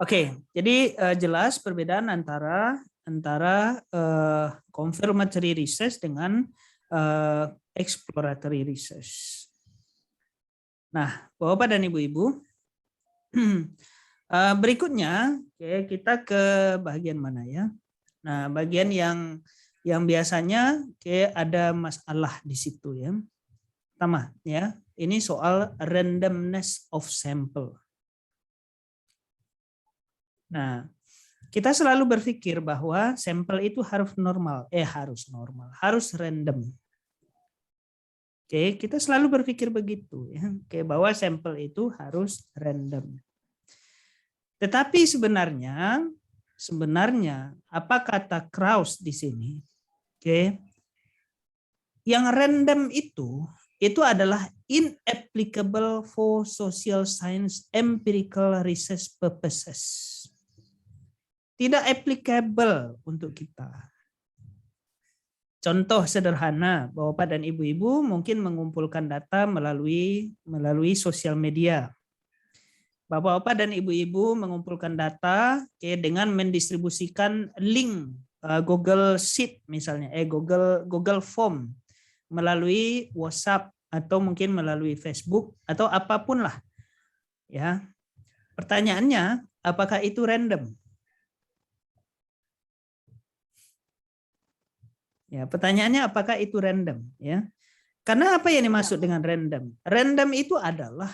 Oke, jadi jelas perbedaan antara confirmatory research dengan exploratory research. Nah, Bapak dan Ibu-ibu, berikutnya kita ke bagian mana ya? Nah, bagian yang biasanya ada masalah di situ ya. Pertama ya, ini soal randomness of sample. Nah, kita selalu berpikir bahwa sampel itu harus random. Oke, kita selalu berpikir begitu ya, bahwa sampel itu harus random. Tetapi sebenarnya apa kata Krauss di sini? Oke. Yang random itu adalah inapplicable for social science empirical research purposes. Tidak applicable untuk kita. Contoh sederhana, Bapak dan Ibu-ibu mungkin mengumpulkan data melalui sosial media. Bapak-bapak dan Ibu-ibu mengumpulkan data dengan mendistribusikan link Google Sheet misalnya, Google Form melalui WhatsApp atau mungkin melalui Facebook atau apapun lah. Ya. Pertanyaannya, apakah itu random? Ya, pertanyaannya apakah itu random? Ya. Karena apa yang dimaksud dengan random? Random itu adalah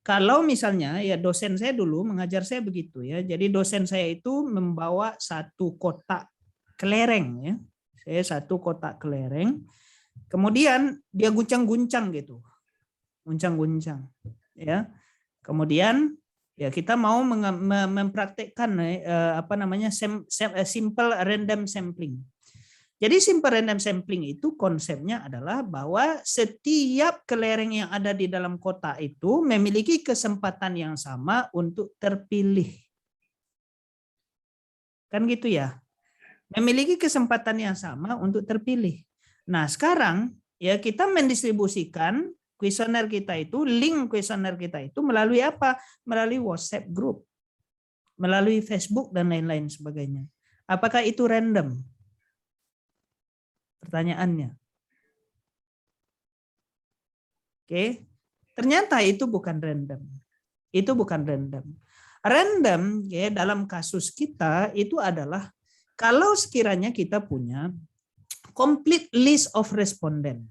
kalau misalnya ya dosen saya dulu mengajar saya begitu ya. Jadi dosen saya itu membawa satu kotak kelereng ya. Saya satu kotak kelereng. Kemudian dia guncang-guncang gitu. Guncang-guncang ya. Kemudian ya kita mau mempraktekkan simple random sampling. Jadi simple random sampling itu konsepnya adalah bahwa setiap kelereng yang ada di dalam kotak itu memiliki kesempatan yang sama untuk terpilih. Kan gitu ya. Memiliki kesempatan yang sama untuk terpilih. Nah, sekarang ya kita mendistribusikan kuesioner kita itu, link kuesioner kita itu melalui apa? Melalui WhatsApp group, melalui Facebook dan lain-lain sebagainya. Apakah itu random? Pertanyaannya. Oke. Ternyata itu bukan random. Itu bukan random. Random ya dalam kasus kita itu adalah kalau sekiranya kita punya complete list of respondent.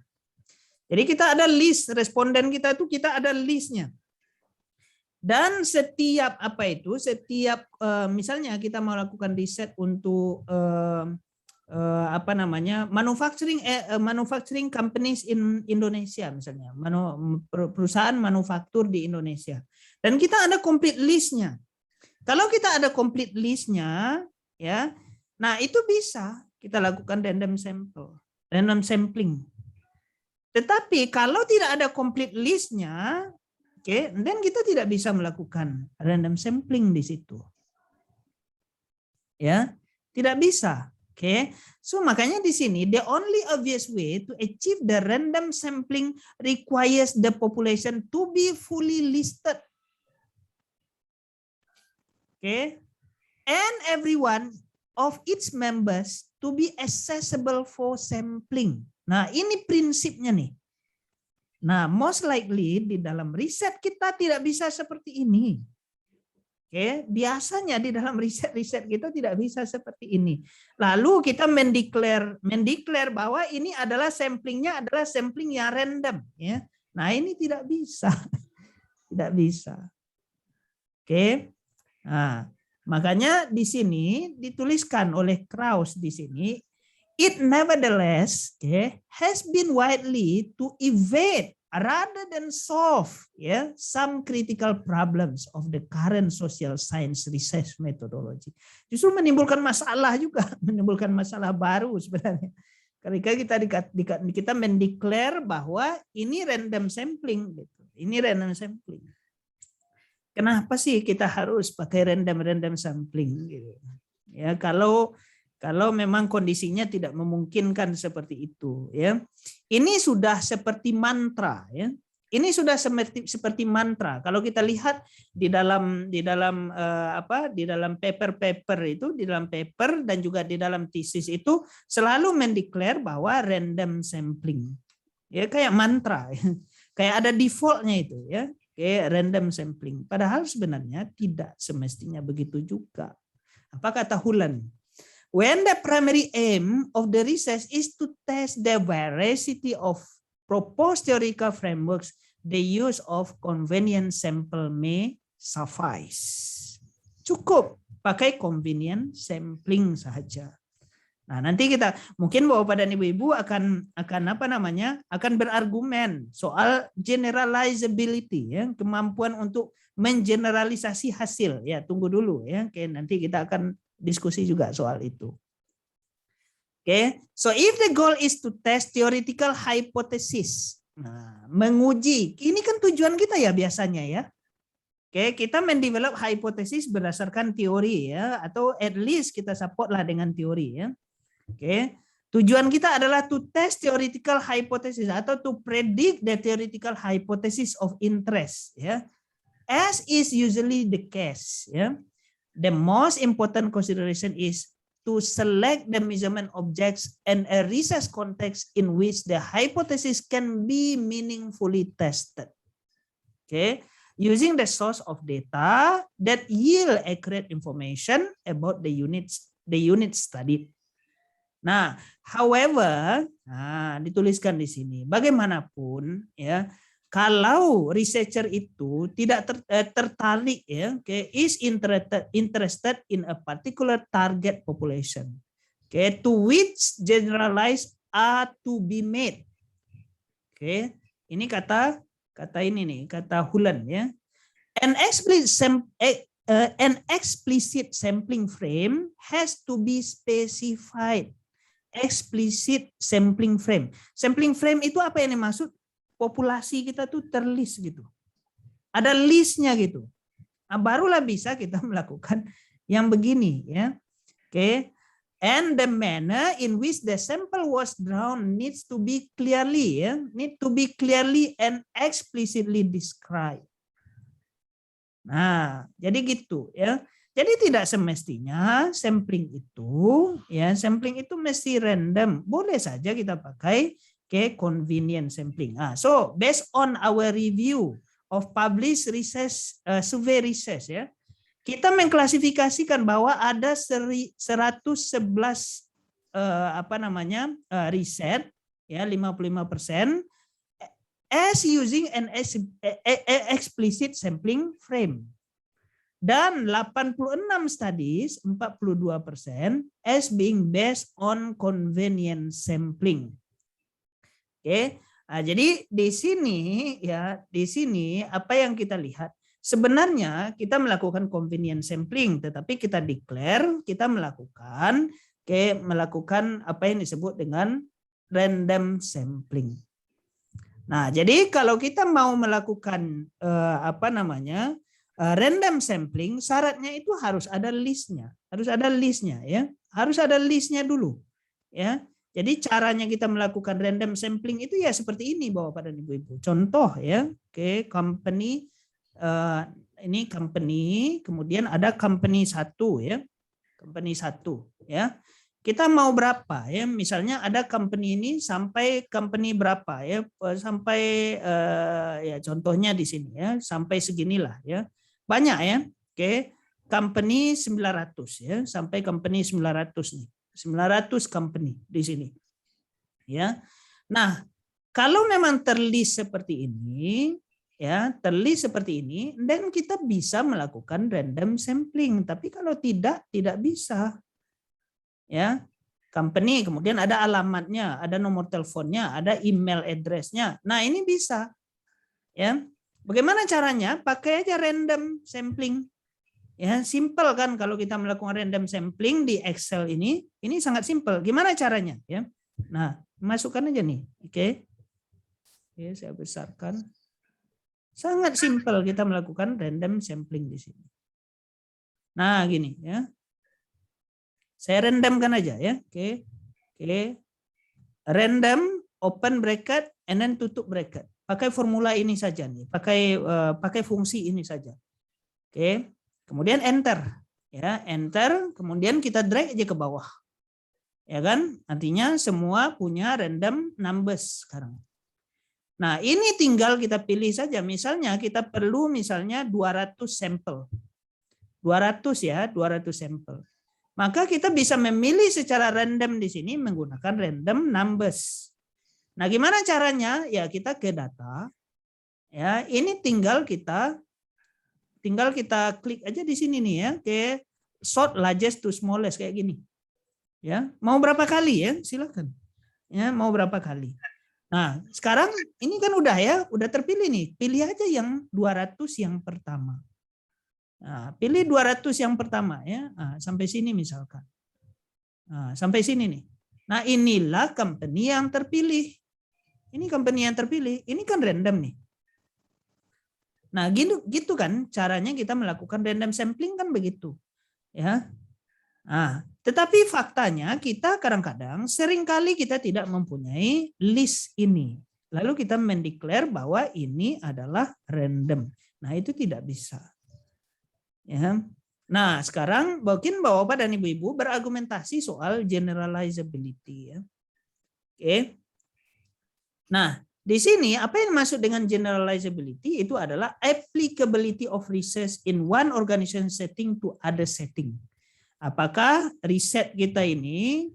Jadi kita ada list responden kita itu kita ada listnya. Dan setiap misalnya kita mau lakukan riset untuk manufacturing companies in Indonesia misalnya, perusahaan manufaktur di Indonesia. Dan kita ada complete listnya. Kalau kita ada complete listnya, ya, nah itu bisa kita lakukan random sampling. Tetapi kalau tidak ada complete listnya, dan kita tidak bisa melakukan random sampling di situ. Ya, tidak bisa. So makanya di sini the only obvious way to achieve the random sampling requires the population to be fully listed. And everyone of its members to be accessible for sampling. Nah, ini prinsipnya nih. Nah, most likely di dalam riset kita tidak bisa seperti ini. Biasanya di dalam riset kita tidak bisa seperti ini. Lalu kita mendeklar bahwa ini adalah samplingnya adalah sampling yang random. Ya. Nah ini tidak bisa, tidak bisa. Nah, makanya di sini dituliskan oleh Krauss di sini, it nevertheless has been widely to evade rather than solve some critical problems of the current social science research methodology. Justru menimbulkan masalah juga, menimbulkan masalah baru sebenarnya. Ketika kita mendeklar bahwa ini random sampling gitu. Ini random sampling. Kenapa sih kita harus pakai random sampling gitu. Ya, kalau memang kondisinya tidak memungkinkan seperti itu ya. Ini sudah seperti mantra ya. Ini sudah seperti mantra. Kalau kita lihat di dalam paper itu, di dalam paper dan juga di dalam thesis itu selalu mendeklar bahwa random sampling. Ya, kayak mantra. Kayak ada defaultnya itu ya. Kayak random sampling. Padahal sebenarnya tidak semestinya begitu juga. Apa kata Hulan? When the primary aim of the research is to test the veracity of proposed theoretical frameworks, the use of convenient sample may suffice. Cukup pakai convenient sampling saja. Nah, nanti kita mungkin Bapak dan Ibu-ibu akan akan berargumen soal generalizability ya, kemampuan untuk mengeneralisasi hasil ya. Tunggu dulu ya. Oke, nanti kita akan diskusi juga soal itu. Okay, so if the goal is to test theoretical hypothesis, nah, menguji, ini kan tujuan kita ya biasanya ya. Oke, kita mendevelop hipotesis berdasarkan teori ya, atau at least kita support lah dengan teori ya. Oke, tujuan kita adalah to test theoretical hypothesis atau to predict the theoretical hypothesis of interest ya. As is usually the case ya. The most important consideration is to select the measurement objects and a research context in which the hypothesis can be meaningfully tested. Okay, using the source of data that yield accurate information about the unit studied. Nah, however, dituliskan di sini, bagaimanapun ya, kalau researcher itu tidak tertarik ya, is interested in a particular target population, to which generalized are to be made. Ini kata ini nih, kata Hulan ya. An explicit sampling frame has to be specified. Explicit sampling frame. Sampling frame itu apa yang dimaksud? Populasi kita tuh terlist gitu. Ada listnya gitu. Nah, barulah bisa kita melakukan yang begini ya. Oke. And the manner in which the sample was drawn needs to be clearly and explicitly described. Nah, jadi gitu ya. Jadi tidak semestinya sampling itu mesti random. Boleh saja kita pakai convenient sampling. So based on our review of published research, survey research ya, kita mengklasifikasikan bahwa ada 111 riset ya, 55% as using an explicit sampling frame. Dan 86 studies, 42% as being based on convenient sampling. Oke, nah, jadi di sini apa yang kita lihat sebenarnya kita melakukan convenient sampling, tetapi kita declare kita melakukan apa yang disebut dengan random sampling. Nah, jadi kalau kita mau melakukan random sampling, syaratnya itu harus ada listnya, ya, harus ada listnya dulu, ya. Jadi caranya kita melakukan random sampling itu ya seperti ini Bapak dan Ibu-ibu. Contoh ya, company ini company, kemudian ada company 1 ya. Company 1 ya. Kita mau berapa ya? Misalnya ada company ini sampai company berapa ya? Sampai ya contohnya di sini ya, sampai seginilah ya. Banyak ya. Company 900 ya, sampai company 900 nih. 900 company di sini. Ya. Nah, kalau memang terlist seperti ini, ya, terlist seperti ini, dan kita bisa melakukan random sampling. Tapi kalau tidak bisa. Ya. Company, kemudian ada alamatnya, ada nomor teleponnya, ada email address-nya. Nah, ini bisa. Ya. Bagaimana caranya? Pakai aja random sampling. Ya, simple kan kalau kita melakukan random sampling di Excel ini sangat simple. Gimana caranya? Ya, nah masukkan aja nih, oke? Saya besarkan. Sangat simple kita melakukan random sampling di sini. Nah gini ya, saya randomkan aja ya, oke. Random open bracket and then tutup bracket. pakai formula ini saja nih, pakai fungsi ini saja. Oke, kemudian enter, ya enter, kemudian kita drag aja ke bawah, ya kan? Artinya semua punya random numbers sekarang. Nah, ini tinggal kita pilih saja. Misalnya kita perlu misalnya 200 sampel. 200 ya, 200 sampel. Maka kita bisa memilih secara random di sini menggunakan random numbers. Nah, gimana caranya? Ya, kita ke data. Ya, ini tinggal kita klik aja di sini nih ya, ke sort largest to smallest kayak gini. Ya, mau berapa kali ya? Silakan. Ya, mau berapa kali. Nah, sekarang ini kan udah ya, udah terpilih nih. Pilih aja yang 200 yang pertama. Nah, pilih 200 yang pertama ya. Nah, sampai sini misalkan. Nah, sampai sini nih. Nah, inilah company yang terpilih. Ini company yang terpilih. Ini kan random nih. Nah, gitu kan caranya kita melakukan random sampling kan begitu. Ya. Nah, tetapi faktanya kita kadang-kadang seringkali kita tidak mempunyai list ini. Lalu kita mendeklar bahwa ini adalah random. Nah, itu tidak bisa. Ya. Nah, sekarang mungkin Bapak dan Ibu-ibu berargumentasi soal generalizability ya. Oke. Nah, di sini apa yang masuk dengan generalizability itu adalah applicability of research in one organization setting to other setting. Apakah riset kita ini,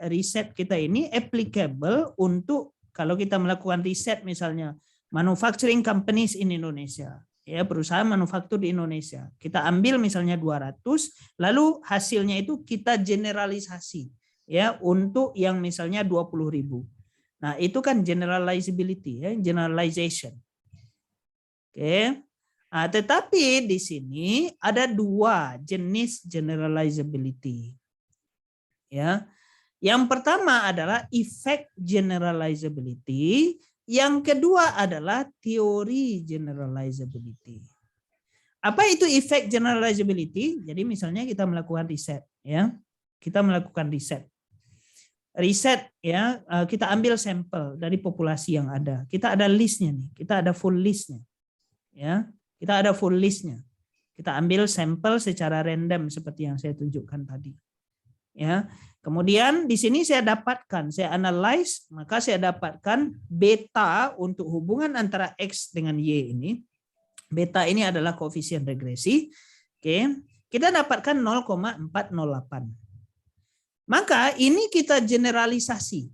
riset kita ini applicable untuk kalau kita melakukan riset misalnya manufacturing companies in Indonesia, ya perusahaan manufaktur di Indonesia. Kita ambil misalnya 200, lalu hasilnya itu kita generalisasi ya untuk yang misalnya 20.000. Nah, itu kan generalizability ya, generalization. Oke. Nah, tetapi di sini ada dua jenis generalizability. Ya. Yang pertama adalah effect generalizability, yang kedua adalah teori generalizability. Apa itu effect generalizability? Jadi misalnya kita melakukan riset ya. Kita melakukan riset. Riset ya, kita ambil sampel dari populasi yang ada. Kita ada listnya nih, kita ada full listnya. Ya. Kita ada full listnya. Kita ambil sampel secara random seperti yang saya tunjukkan tadi. Ya. Kemudian di sini saya analyze, maka saya dapatkan beta untuk hubungan antara X dengan Y ini. Beta ini adalah koefisien regresi. Oke. Kita dapatkan 0,408. Maka ini kita generalisasi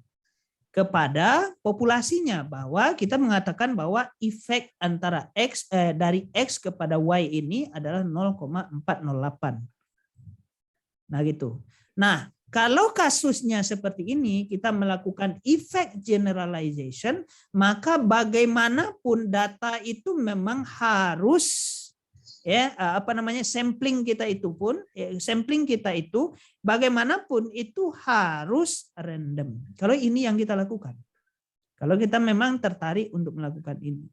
kepada populasinya bahwa kita mengatakan bahwa efek antara X dari X kepada Y ini adalah 0,408. Nah gitu. Nah, kalau kasusnya seperti ini kita melakukan effect generalization, maka bagaimanapun data itu memang harus ya sampling kita itu bagaimanapun itu harus random. Kalau ini yang kita lakukan. Kalau kita memang tertarik untuk melakukan ini.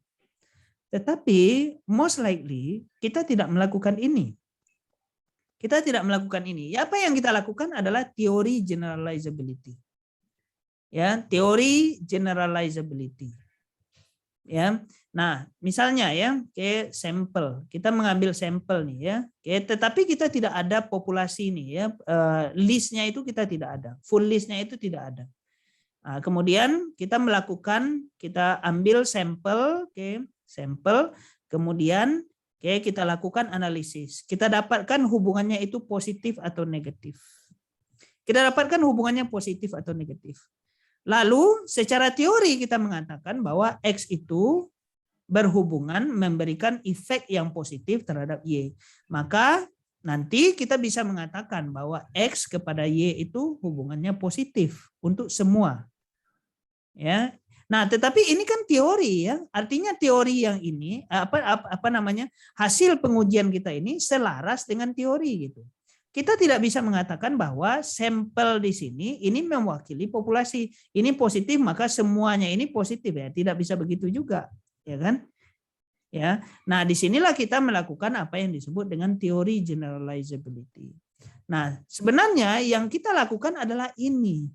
Tetapi most likely kita tidak melakukan ini. Kita tidak melakukan ini. Ya, apa yang kita lakukan adalah teori generalizability. Ya, teori generalizability. Ya. Nah, misalnya ya, sampel. Kita mengambil sampel nih ya. Tetapi kita tidak ada populasi nih ya. Listnya itu kita tidak ada. Full listnya itu tidak ada. Nah, kemudian kita ambil sampel, sampel, kemudian kita lakukan analisis. Kita dapatkan hubungannya itu positif atau negatif. Kita dapatkan hubungannya positif atau negatif. Lalu secara teori kita mengatakan bahwa X itu berhubungan memberikan efek yang positif terhadap Y. Maka nanti kita bisa mengatakan bahwa X kepada Y itu hubungannya positif untuk semua. Ya. Nah, tetapi ini kan teori ya. Artinya teori yang ini hasil pengujian kita ini selaras dengan teori gitu. Kita tidak bisa mengatakan bahwa sampel di sini ini mewakili populasi. Ini positif maka semuanya ini positif ya. Tidak bisa begitu juga, ya kan? Ya. Nah, disinilah kita melakukan apa yang disebut dengan teori generalizability. Nah, sebenarnya yang kita lakukan adalah ini.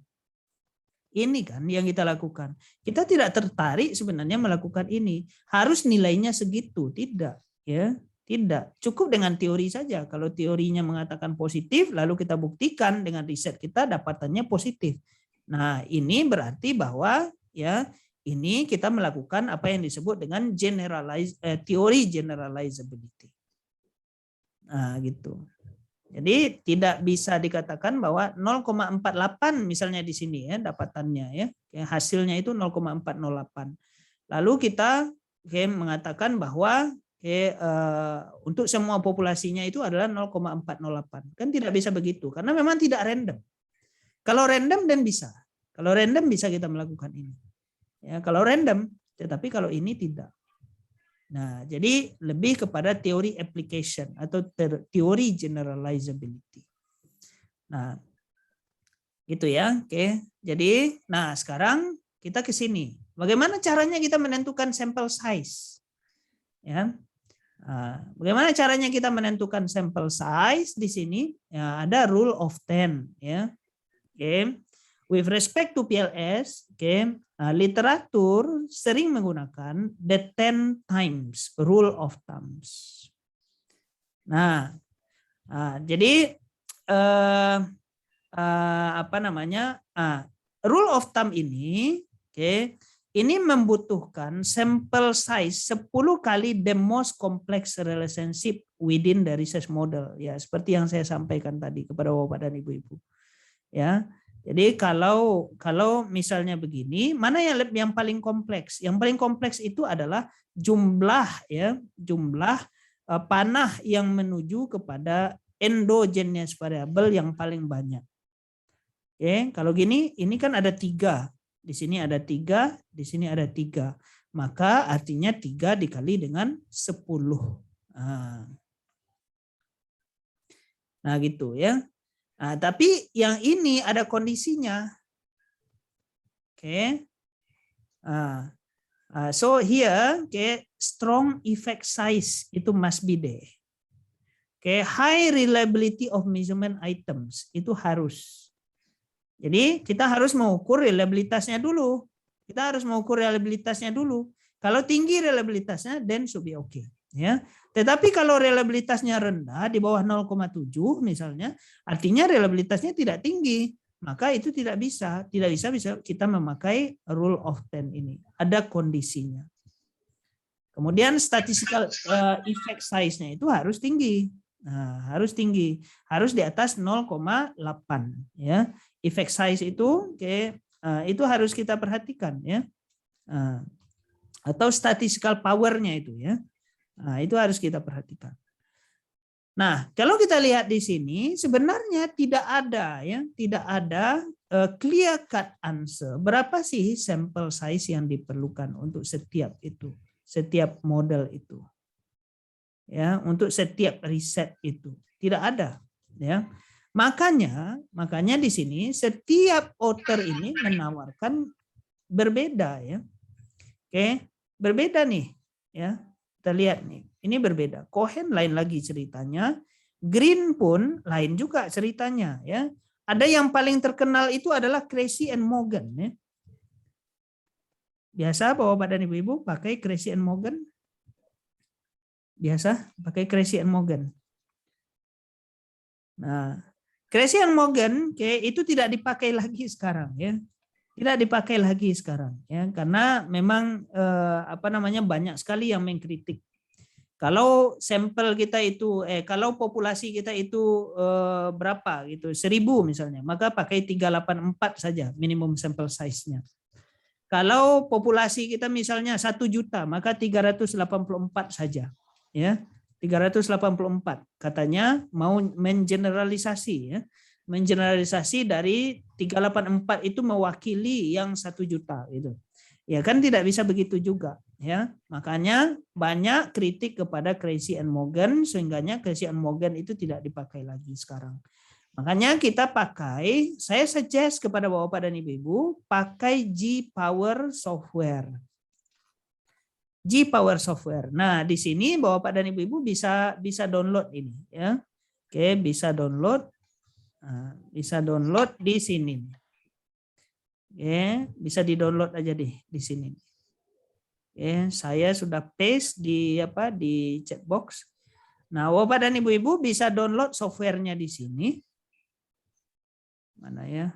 Ini kan yang kita lakukan. Kita tidak tertarik sebenarnya melakukan ini. Harus nilainya segitu, tidak, ya. Tidak. Cukup dengan teori saja. Kalau teorinya mengatakan positif, lalu kita buktikan dengan riset kita dapatannya positif. Nah, ini berarti bahwa ya ini kita melakukan apa yang disebut dengan teori generalizability. Nah, gitu. Jadi tidak bisa dikatakan bahwa 0,48 misalnya di sini ya dapatannya ya. Hasilnya itu 0,408. Lalu kita mengatakan bahwa untuk semua populasinya itu adalah 0,408. Kan tidak bisa begitu karena memang tidak random. Kalau random dan bisa. Kalau random bisa kita melakukan ini. Ya, kalau random, tetapi kalau ini tidak. Nah, jadi lebih kepada teori application atau teori generalizability. Nah, gitu ya. Oke. Jadi, nah sekarang kita ke sini. Bagaimana caranya kita menentukan sample size? Ya. Nah, bagaimana caranya kita menentukan sample size di sini? Ya, ada rule of 10 ya. Oke. With respect to PLS, literatur sering menggunakan the 10 times rule of thumbs. Nah, jadi apa namanya? Rule of thumb ini, ini membutuhkan sample size 10 kali the most complex relationship within the research model. Ya, seperti yang saya sampaikan tadi kepada Bapak dan Ibu-ibu. Ya. Jadi kalau misalnya begini, mana yang paling kompleks? Yang paling kompleks itu adalah jumlah panah yang menuju kepada endogenous variable yang paling banyak. Oke, kalau gini, ini kan ada 3. Di sini ada 3, di sini ada 3. Maka artinya 3 dikali dengan 10. Nah gitu ya. Nah, tapi yang ini ada kondisinya. Oke. So here, strong effect size itu must be there. High reliability of measurement items itu harus. Jadi kita harus mengukur reliabilitasnya dulu. Kita harus mengukur reliabilitasnya dulu. Kalau tinggi reliabilitasnya, then should be okay. Ya. Tetapi kalau reliabilitasnya rendah di bawah 0,7 misalnya, artinya reliabilitasnya tidak tinggi, maka itu tidak bisa kita memakai rule of 10 ini. Ada kondisinya. Kemudian statistical effect size-nya itu harus tinggi. Nah, harus tinggi, harus di atas 0,8 ya. Effect size itu itu harus kita perhatikan ya. Atau statistical power-nya itu ya. Nah, itu harus kita perhatikan. Nah, kalau kita lihat di sini sebenarnya tidak ada clear cut answer. Berapa sih sample size yang diperlukan untuk setiap model itu? Ya, untuk setiap riset itu tidak ada, ya. Makanya di sini setiap author ini menawarkan berbeda ya. Oke, berbeda nih, ya. Kita lihat nih, ini berbeda. Cohen lain lagi ceritanya, Green pun lain juga ceritanya ya. Ada yang paling terkenal itu adalah Creasy and Morgan ya. Biasa Bapak dan Ibu-ibu pakai Creasy and Morgan? Biasa pakai Creasy and Morgan. Nah, Creasy and Morgan itu tidak dipakai lagi sekarang ya. Tidak dipakai lagi sekarang ya, karena memang banyak sekali yang mengkritik. Kalau sampel kita itu kalau populasi kita itu berapa gitu, 1000 misalnya, maka pakai 384 saja minimum sample size-nya. Kalau populasi kita misalnya 1 juta, maka 384 saja ya. 384 katanya mau mengeneralisasi ya. Mengeneralisasi dari 384 itu mewakili yang 1 juta gitu. Ya kan tidak bisa begitu juga ya. Makanya banyak kritik kepada Creasy and Morgan sehingganya Creasy and Morgan itu tidak dipakai lagi sekarang. Makanya kita pakai, saya suggest kepada Bapak dan Ibu pakai G-Power software. G-Power software. Nah, di sini Bapak dan Ibu bisa download ini ya. Oke, bisa download di sini. Oke, bisa di-download aja di sini. Oke, saya sudah paste di di chat box. Nah, Bapak dan Ibu-ibu bisa download softwarenya di sini. Mana ya?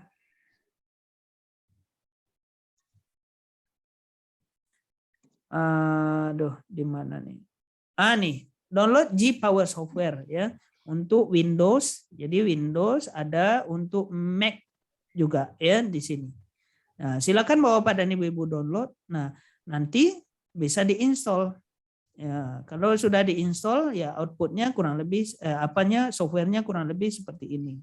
Aduh, di mana nih? Nih, download G-Power Software ya untuk Windows. Jadi Windows ada untuk Mac juga ya di sini. Nah, silakan Bapak dan Ibu-ibu download. Nah, nanti bisa diinstal. Ya, kalau sudah diinstal ya outputnya kurang lebih softwarenya kurang lebih seperti ini.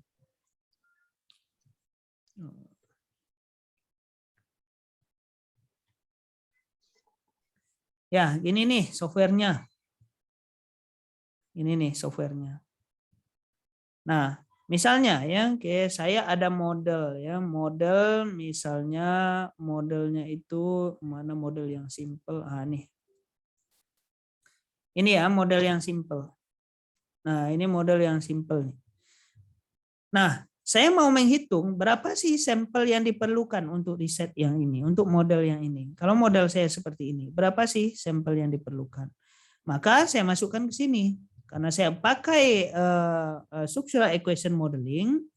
Ya, gini nih softwarenya. Ini nih softwarenya. Nah, misalnya ya, saya ada model ya, model misalnya modelnya itu mana model yang simple? Nih. Ini ya model yang simple. Nah, ini model yang simple nih. Nah, saya mau menghitung berapa sih sampel yang diperlukan untuk riset yang ini, untuk model yang ini. Kalau model saya seperti ini, berapa sih sampel yang diperlukan? Maka saya masukkan ke sini. Karena saya pakai structural equation modeling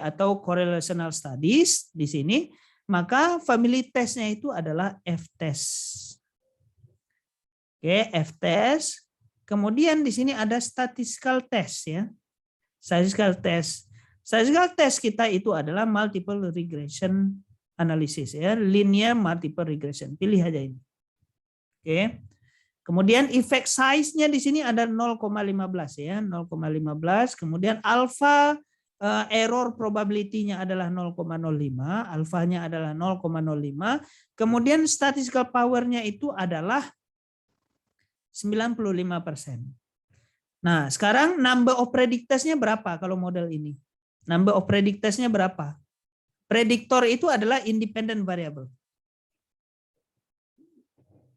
atau correlational studies di sini, maka family testnya itu adalah F-test. F-test. Kemudian di sini ada statistical test ya. Statistical test. Statistical test kita itu adalah multiple regression analysis ya, linear multiple regression. Pilih aja ini. Oke. Kemudian effect size-nya di sini ada 0,15 ya, 0,15. Kemudian alpha error probability-nya adalah 0,05, alfanya adalah 0,05. Kemudian statistical power-nya itu adalah 95%. Nah, sekarang number of predictors-nya berapa kalau model ini? Number of predictors-nya berapa? Prediktor itu adalah independent variable.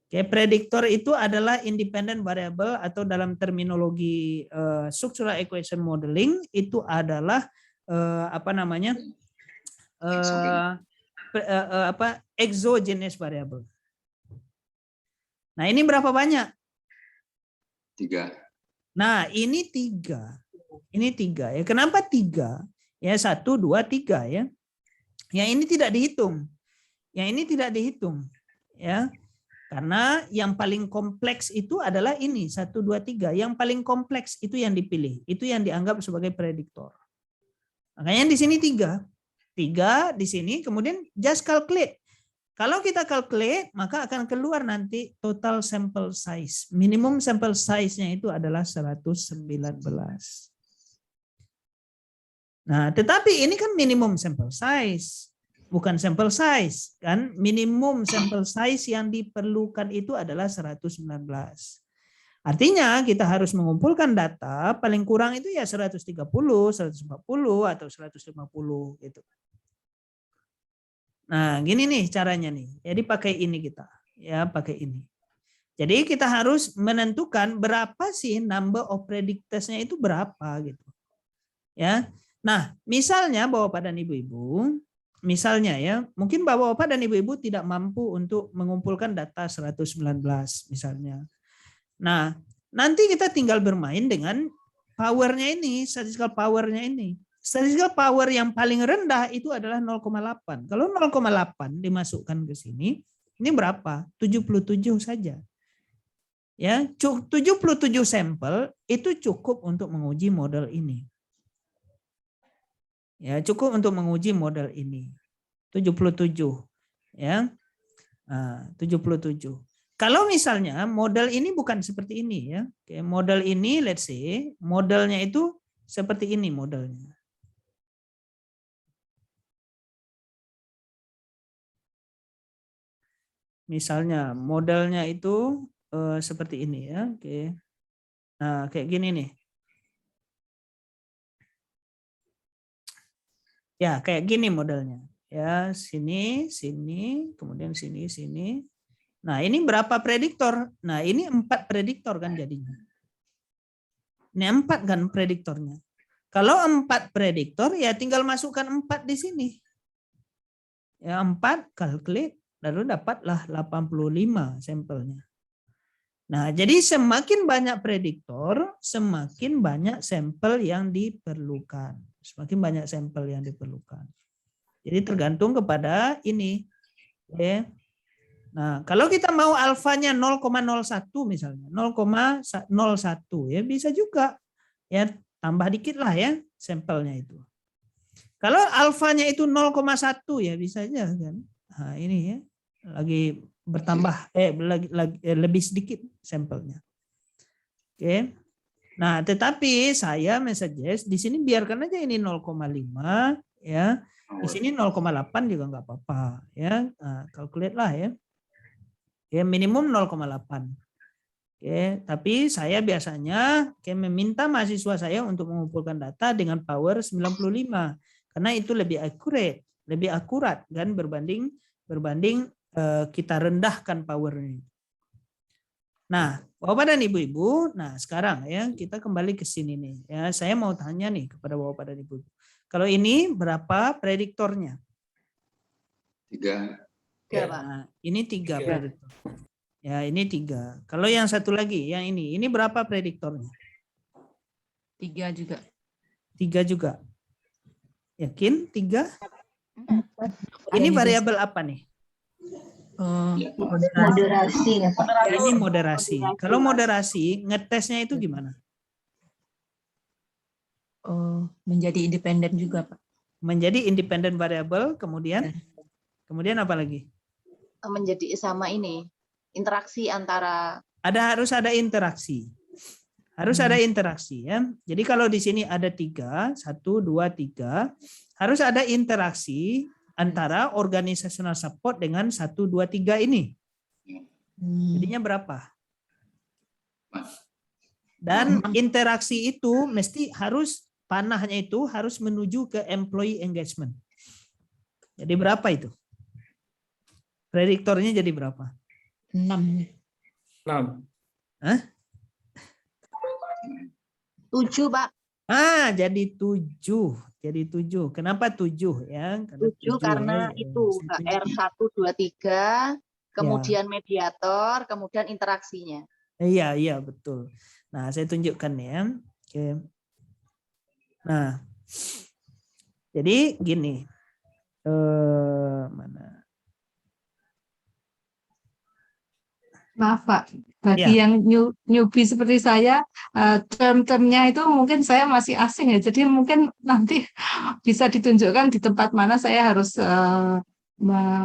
Prediktor itu adalah independent variable atau dalam terminologi structural equation modeling itu adalah exogenous variable. Nah, ini berapa banyak? 3. Nah, ini 3. Ini 3 ya. Kenapa 3? Ya 1, 2, 3 ya. Yang ini tidak dihitung. Yang ini tidak dihitung. Ya. Karena yang paling kompleks itu adalah ini 1, 2, 3. Yang paling kompleks itu yang dipilih. Itu yang dianggap sebagai prediktor. Makanya di sini 3. 3 di sini, kemudian just calculate. Kalau kita calculate, maka akan keluar nanti total sample size. Minimum sample size-nya itu adalah 119. Nah, tetapi ini kan minimum sample size. Bukan sampel size kan, minimum sampel size yang diperlukan itu adalah 119. Artinya kita harus mengumpulkan data paling kurang itu ya 130, 140 atau 150 gitu. Nah, gini nih caranya nih. Jadi pakai ini kita, ya pakai ini. Jadi kita harus menentukan berapa sih number of predictors-nya itu berapa gitu. Ya. Nah, misalnya Bapak dan Ibu-ibu, misalnya ya, mungkin Bapak-bapak dan Ibu-ibu tidak mampu untuk mengumpulkan data 119 misalnya. Nah, nanti kita tinggal bermain dengan powernya ini, statistical powernya ini. Statistical power yang paling rendah itu adalah 0,8. Kalau 0,8 dimasukkan ke sini, ini berapa? 77 saja. Ya, 77 sampel itu cukup untuk menguji model ini. Ya, cukup untuk menguji model ini. 77 ya. Nah, 77. Kalau misalnya model ini bukan seperti ini ya. Oke, model ini let's say modelnya itu seperti ini modelnya. Misalnya modelnya itu seperti ini ya. Oke. Nah, kayak gini nih. Ya, kayak gini modelnya. Ya, sini, sini, kemudian sini, sini. Nah, ini berapa prediktor? Nah, ini 4 prediktor kan jadinya. Ini 4 kan prediktornya. Kalau 4 prediktor, ya tinggal masukkan 4 di sini. Ya 4 calculate lalu dapatlah 85 sampelnya. Nah, jadi semakin banyak prediktor, semakin banyak sampel yang diperlukan. Semakin banyak sampel yang diperlukan. Jadi tergantung kepada ini. Oke. Nah, kalau kita mau alfanya 0,01 misalnya, 0,01 ya bisa juga. Ya, tambah dikit lah ya sampelnya itu. Kalau alfanya itu 0,1 ya bisa aja kan. Nah, ini ya lagi bertambah lebih sedikit sampelnya. Oke. Nah, tetapi saya suggest di sini biarkan aja ini 0,5 ya. Di sini 0,8 juga nggak apa-apa ya. Nah, calculate lah ya. Oke, minimum 0,8. Oke, tapi saya biasanya meminta mahasiswa saya untuk mengumpulkan data dengan power 95 karena itu lebih akurat kan berbanding kita rendahkan powernya. Nah, Bapak dan Ibu-ibu, nah sekarang ya kita kembali ke sini nih. Ya, saya mau tanya nih kepada Bapak dan Ibu. Kalau ini berapa prediktornya? 3. Nah, ini 3 prediktor. Ya, ini 3. Kalau yang satu lagi, yang ini berapa prediktornya? 3 juga. 3 juga. Yakin? 3? Ini variabel apa nih? Moderasi ya Pak. Ini moderasi. Kalau moderasi, ngetesnya itu gimana? Menjadi independen juga, Pak. Menjadi independen variabel, kemudian apa lagi? Menjadi sama ini, interaksi antara. Harus ada interaksi. Harus ada interaksi ya. Jadi kalau di sini ada 3, 1, 2, 3, harus ada interaksi antara organizational support dengan 1, 2, 3 ini. Jadinya berapa? Dan interaksi itu panahnya itu harus menuju ke employee engagement. Jadi berapa itu? Prediktornya jadi berapa? 6. Hah? 7 Pak. Jadi 7. Jadi 7. Kenapa 7 ya? 7 karena itu R1, 2, 3, kemudian mediator, kemudian interaksinya. Iya betul. Nah, saya tunjukkan ya. Oke. Nah, jadi gini. Mana? Maaf Pak, bagi yang newbie seperti saya, term-termnya itu mungkin saya masih asing ya, jadi mungkin nanti bisa ditunjukkan di tempat mana saya harus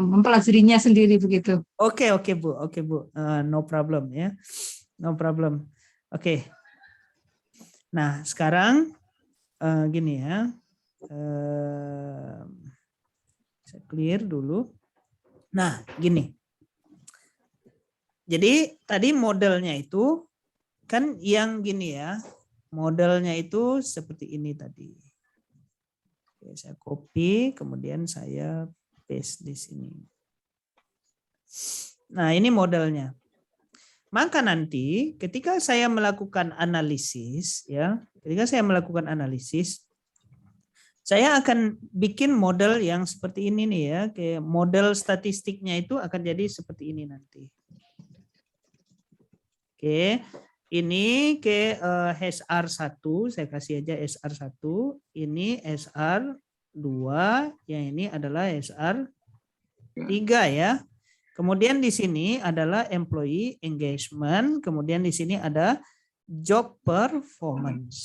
mempelajarinya sendiri begitu. Oke Bu, no problem ya, no problem. Oke. Nah sekarang gini ya, saya clear dulu. Nah gini. Jadi tadi modelnya itu kan yang gini ya, modelnya itu seperti ini tadi. Oke, saya copy, kemudian saya paste di sini. Nah ini modelnya. Maka nanti ketika saya melakukan analisis, saya akan bikin model yang seperti ini nih ya, kayak model statistiknya itu akan jadi seperti ini nanti. Oke, ini ke SR1, saya kasih aja SR1, ini SR2, yang ini adalah SR3 ya. Kemudian di sini adalah employee engagement, kemudian di sini ada job performance.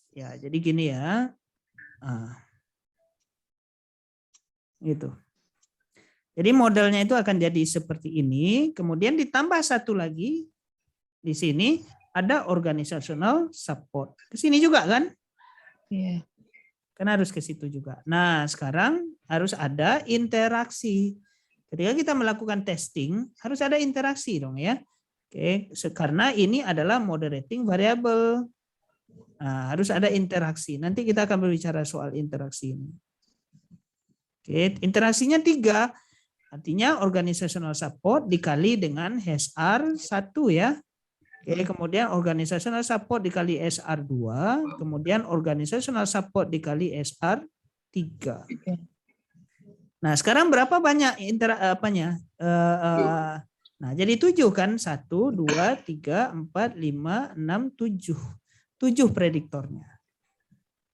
Ya, jadi gini ya. Gitu. Jadi modelnya itu akan jadi seperti ini, kemudian ditambah satu lagi. Di sini ada organizational support. Ke sini juga kan? Iya. Kan harus ke situ juga. Nah, sekarang harus ada interaksi. Ketika kita melakukan testing, harus ada interaksi dong ya. Oke, karena ini adalah moderating variable. Nah, harus ada interaksi. Nanti kita akan berbicara soal interaksi ini. Oke, interaksinya 3. Artinya organizational support dikali dengan HR1 ya. Oke, kemudian organizational support dikali SR2, kemudian organizational support dikali SR3. Nah, sekarang berapa banyak nah, jadi 7 kan? 1, 2, 3, 4, 5, 6, 7. 7 prediktornya.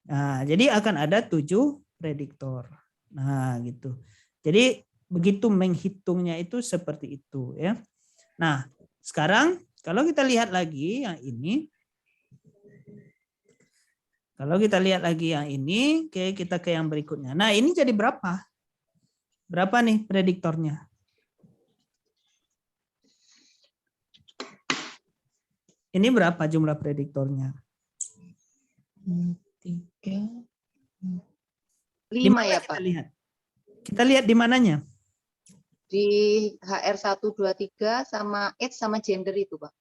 Nah, jadi akan ada 7 prediktor. Nah, gitu. Jadi begitu menghitungnya itu seperti itu ya. Nah, sekarang kalau kita lihat lagi yang ini, oke, kita ke yang berikutnya. Nah, ini jadi berapa? Berapa nih prediktornya? Ini berapa jumlah prediktornya? 3. 5 ya kita Pak. lihat? Kita lihat di mananya? Di HR123 sama age sama gender itu Pak.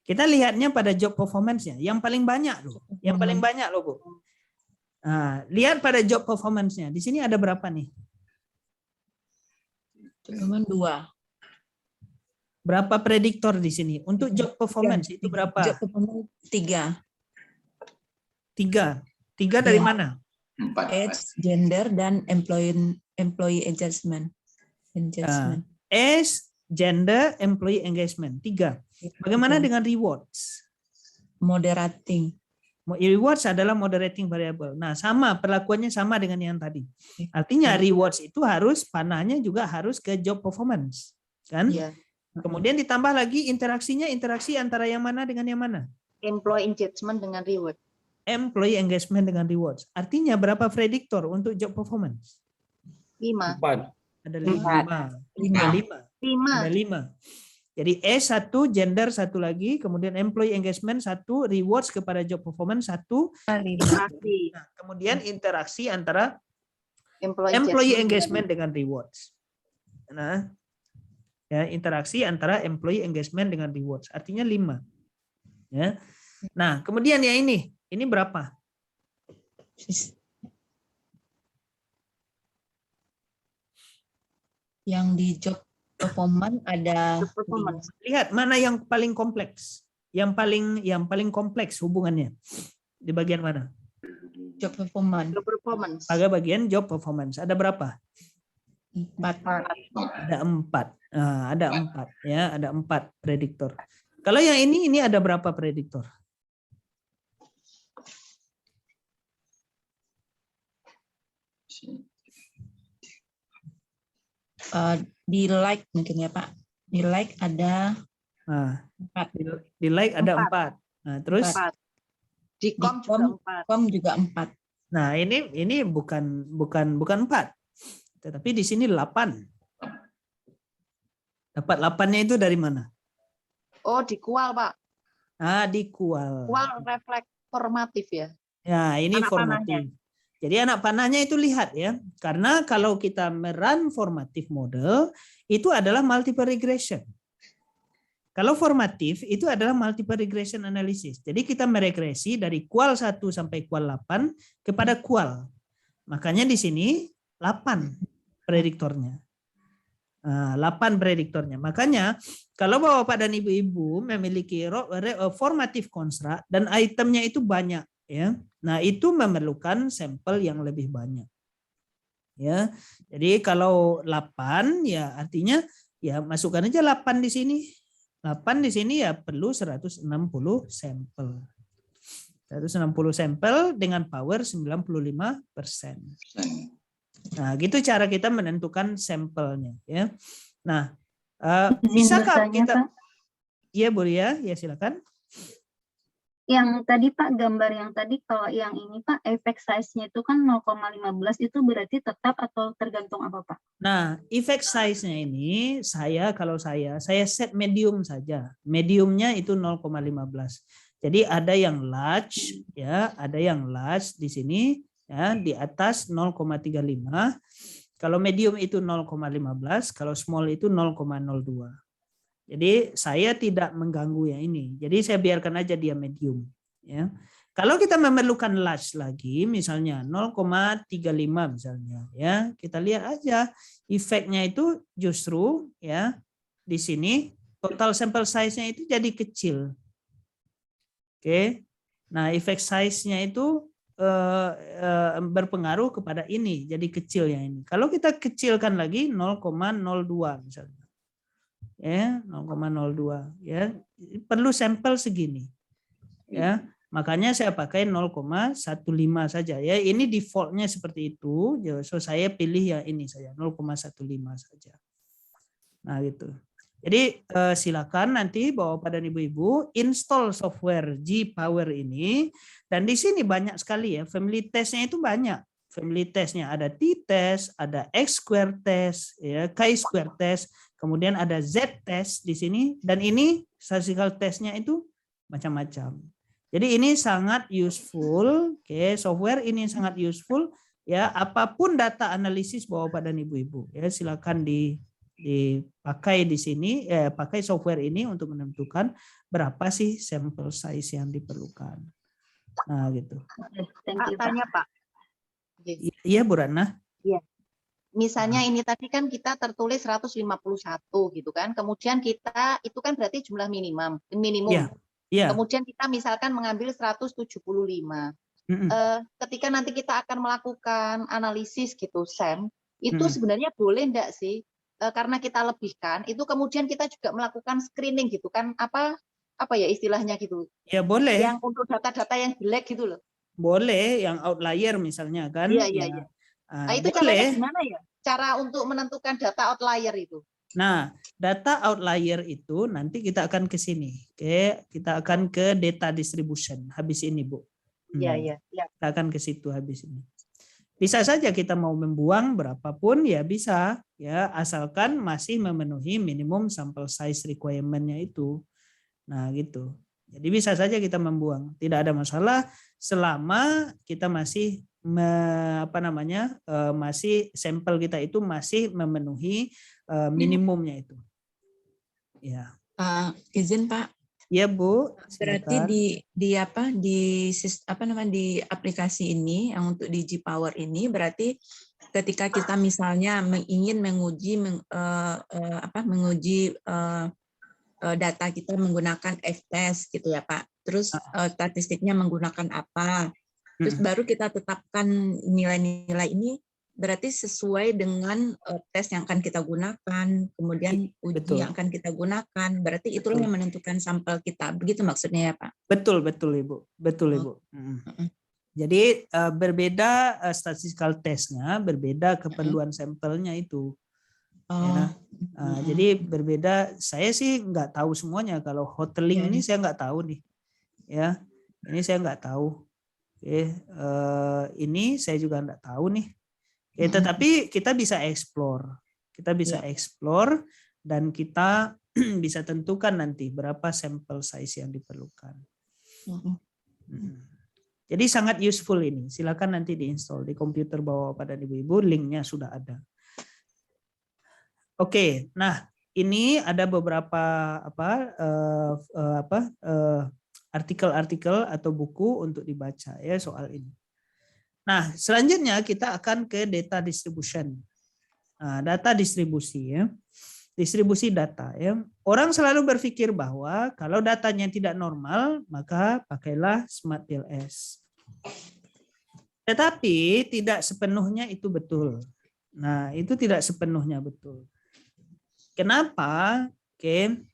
Kita lihatnya pada job performance-nya. Yang paling banyak loh. Yang paling banyak loh, Bu. Nah, lihat pada job performance-nya. Di sini ada berapa nih? Cuman 2. Berapa prediktor di sini? Untuk job performance itu berapa? Job performance 3. 3. 3 dari Ya. mana? 4. Age, gender, dan employee engagement. Age, gender, employee engagement. 3. Bagaimana dengan rewards? Moderating. Rewards adalah moderating variable. Nah, sama perlakuannya sama dengan yang tadi. Artinya rewards itu harus panahnya juga harus ke job performance, kan? Iya. Kemudian ditambah lagi interaksinya, interaksi antara yang mana dengan yang mana? Employee engagement dengan reward. Employee engagement dengan rewards. Artinya berapa prediktor untuk job performance? 5. 4. Ada 5. 5. Ada 5. Jadi E1, gender 1 lagi, kemudian employee engagement 1, rewards kepada job performance 1, Interaksi. nah, kemudian interaksi antara Employee employee engagement dengan rewards. Nah, ya, interaksi antara employee engagement dengan rewards. Artinya 5. Ya. Nah, kemudian ya ini berapa? Yang di job performance ada performance. Lihat mana yang paling kompleks. Yang paling kompleks hubungannya. Di bagian mana? job performance. Job performance. Pada bagian job performance. Ada berapa? 4. Ada 4. Nah, ada 4 ya, ada 4 prediktor. Kalau yang ini ada berapa prediktor? Di like mungkin ya Pak. Di like ada Nah, 4. di like ada 4. Nah, terus 4. Di Di com juga 4. com juga 4. nah ini bukan 4. Tetapi di sini 8. Dapat 8-nya itu dari mana? Oh, di kual Pak. Ah, di kual. Kual refleks formatif ya. Ya, ini Anak formatif. Jadi anak panahnya itu lihat ya. Karena kalau kita merun formatif model, itu adalah multiple regression. Kalau formatif itu adalah multiple regression analysis. Jadi kita meregresi dari kual 1 sampai kual 8 kepada kual. Makanya di sini 8 prediktornya. 8 prediktornya. Makanya kalau Bapak dan Ibu-ibu memiliki formatif construct dan itemnya itu banyak ya. Nah, itu memerlukan sampel yang lebih banyak. Ya. Jadi kalau 8 ya artinya ya masukkan aja 8 di sini. 8 di sini ya perlu 160 sampel. 160 sampel dengan power 95%. Nah, gitu cara kita menentukan sampelnya ya. Nah, bisakah kita Iya, Bu Ria, ya silakan. Yang tadi Pak, gambar yang tadi, kalau yang ini Pak, effect size-nya itu kan 0,15, itu berarti tetap atau tergantung apa Pak? Nah, effect size-nya ini kalau saya set medium saja. Mediumnya itu 0,15. Jadi ada yang large ya, ada yang large di sini ya, di atas 0,35. Kalau medium itu 0,15, kalau small itu 0,02. Jadi saya tidak mengganggu yang ini. Jadi saya biarkan aja dia medium. Ya. Kalau kita memerlukan large lagi, misalnya 0,35 misalnya, ya kita lihat aja efeknya itu justru ya di sini total sample size-nya itu jadi kecil. Oke. Nah efek size-nya itu berpengaruh kepada ini, jadi kecil yang ini. Kalau kita kecilkan lagi 0,02 misalnya. Ya, 0,02 ya. Perlu sampel segini. Ya, makanya saya pakai 0,15 saja ya. Ini defaultnya seperti itu. So saya pilih yang ini saja 0,15 saja. Nah, gitu. Jadi silakan nanti Bapak dan Ibu-ibu install software G-Power ini, dan di sini banyak sekali ya, family testnya itu banyak. Family testnya ada t-test, ada x-square test, ya, chi-square test, kemudian ada z-test di sini, dan ini statistical testnya itu macam-macam. Jadi ini sangat useful, oke, software ini sangat useful ya, apapun data analisis Bapak dan Ibu-ibu ya, silakan dipakai di sini, pakai software ini untuk menentukan berapa sih sampel size yang diperlukan. Nah, gitu. Thank you, Pak. Tanya Pak. Iya, Bu Rana. Iya. Misalnya ini tadi kan kita tertulis 151 gitu kan. Kemudian kita itu kan berarti jumlah minimum. Iya. Iya. Kemudian kita misalkan mengambil 175. Ketika nanti kita akan melakukan analisis gitu, Sam, itu sebenarnya boleh enggak sih? Karena kita lebihkan, itu kemudian kita juga melakukan screening gitu kan, apa ya istilahnya gitu. Ya boleh. Yang untuk data-data yang jelek gitu loh. Boleh, yang outlier misalnya kan. Iya. Nah, itu caranya gimana ya? Cara untuk menentukan data outlier itu. Nah, data outlier itu nanti kita akan ke sini. Oke, kita akan ke data distribution habis ini, Bu. Iya. Kita akan ke situ habis ini. Bisa saja kita mau membuang berapapun ya bisa ya, asalkan masih memenuhi minimum sample size requirement-nya itu. Nah, gitu. Jadi bisa saja kita membuang, tidak ada masalah selama kita masih masih sampel kita itu masih memenuhi minimumnya itu. Ya. Izin Pak. Ya, Bu. Berarti di aplikasi ini yang untuk di G-Power ini berarti ketika kita misalnya ingin menguji data kita menggunakan F-test gitu ya Pak. Terus statistiknya menggunakan apa? Terus baru kita tetapkan nilai-nilai ini berarti sesuai dengan tes yang akan kita gunakan, kemudian uji yang akan kita gunakan. Berarti itulah yang menentukan sampel kita. Begitu maksudnya ya, Pak? Betul, Ibu. Jadi berbeda statistical testnya, berbeda keperluan sampelnya itu. Ya. Jadi berbeda. Saya sih nggak tahu semuanya. Kalau hoteling ini saya nggak tahu nih. Ya, ini saya nggak tahu. Ini saya juga nggak tahu nih. Tetapi kita bisa explore. Dan kita bisa tentukan nanti berapa sampel size yang diperlukan. Jadi sangat useful ini. Silakan nanti diinstal di komputer Bapak dan Ibu-ibu, linknya sudah ada. Oke, nah ini ada beberapa artikel-artikel atau buku untuk dibaca ya soal ini. Nah, selanjutnya kita akan ke data distribution. Nah, data distribusi ya. Distribusi data ya. Orang selalu berpikir bahwa kalau datanya tidak normal, maka pakailah Smart PLS. Tetapi tidak sepenuhnya itu betul. Nah, itu tidak sepenuhnya betul. Kenapa? Oke.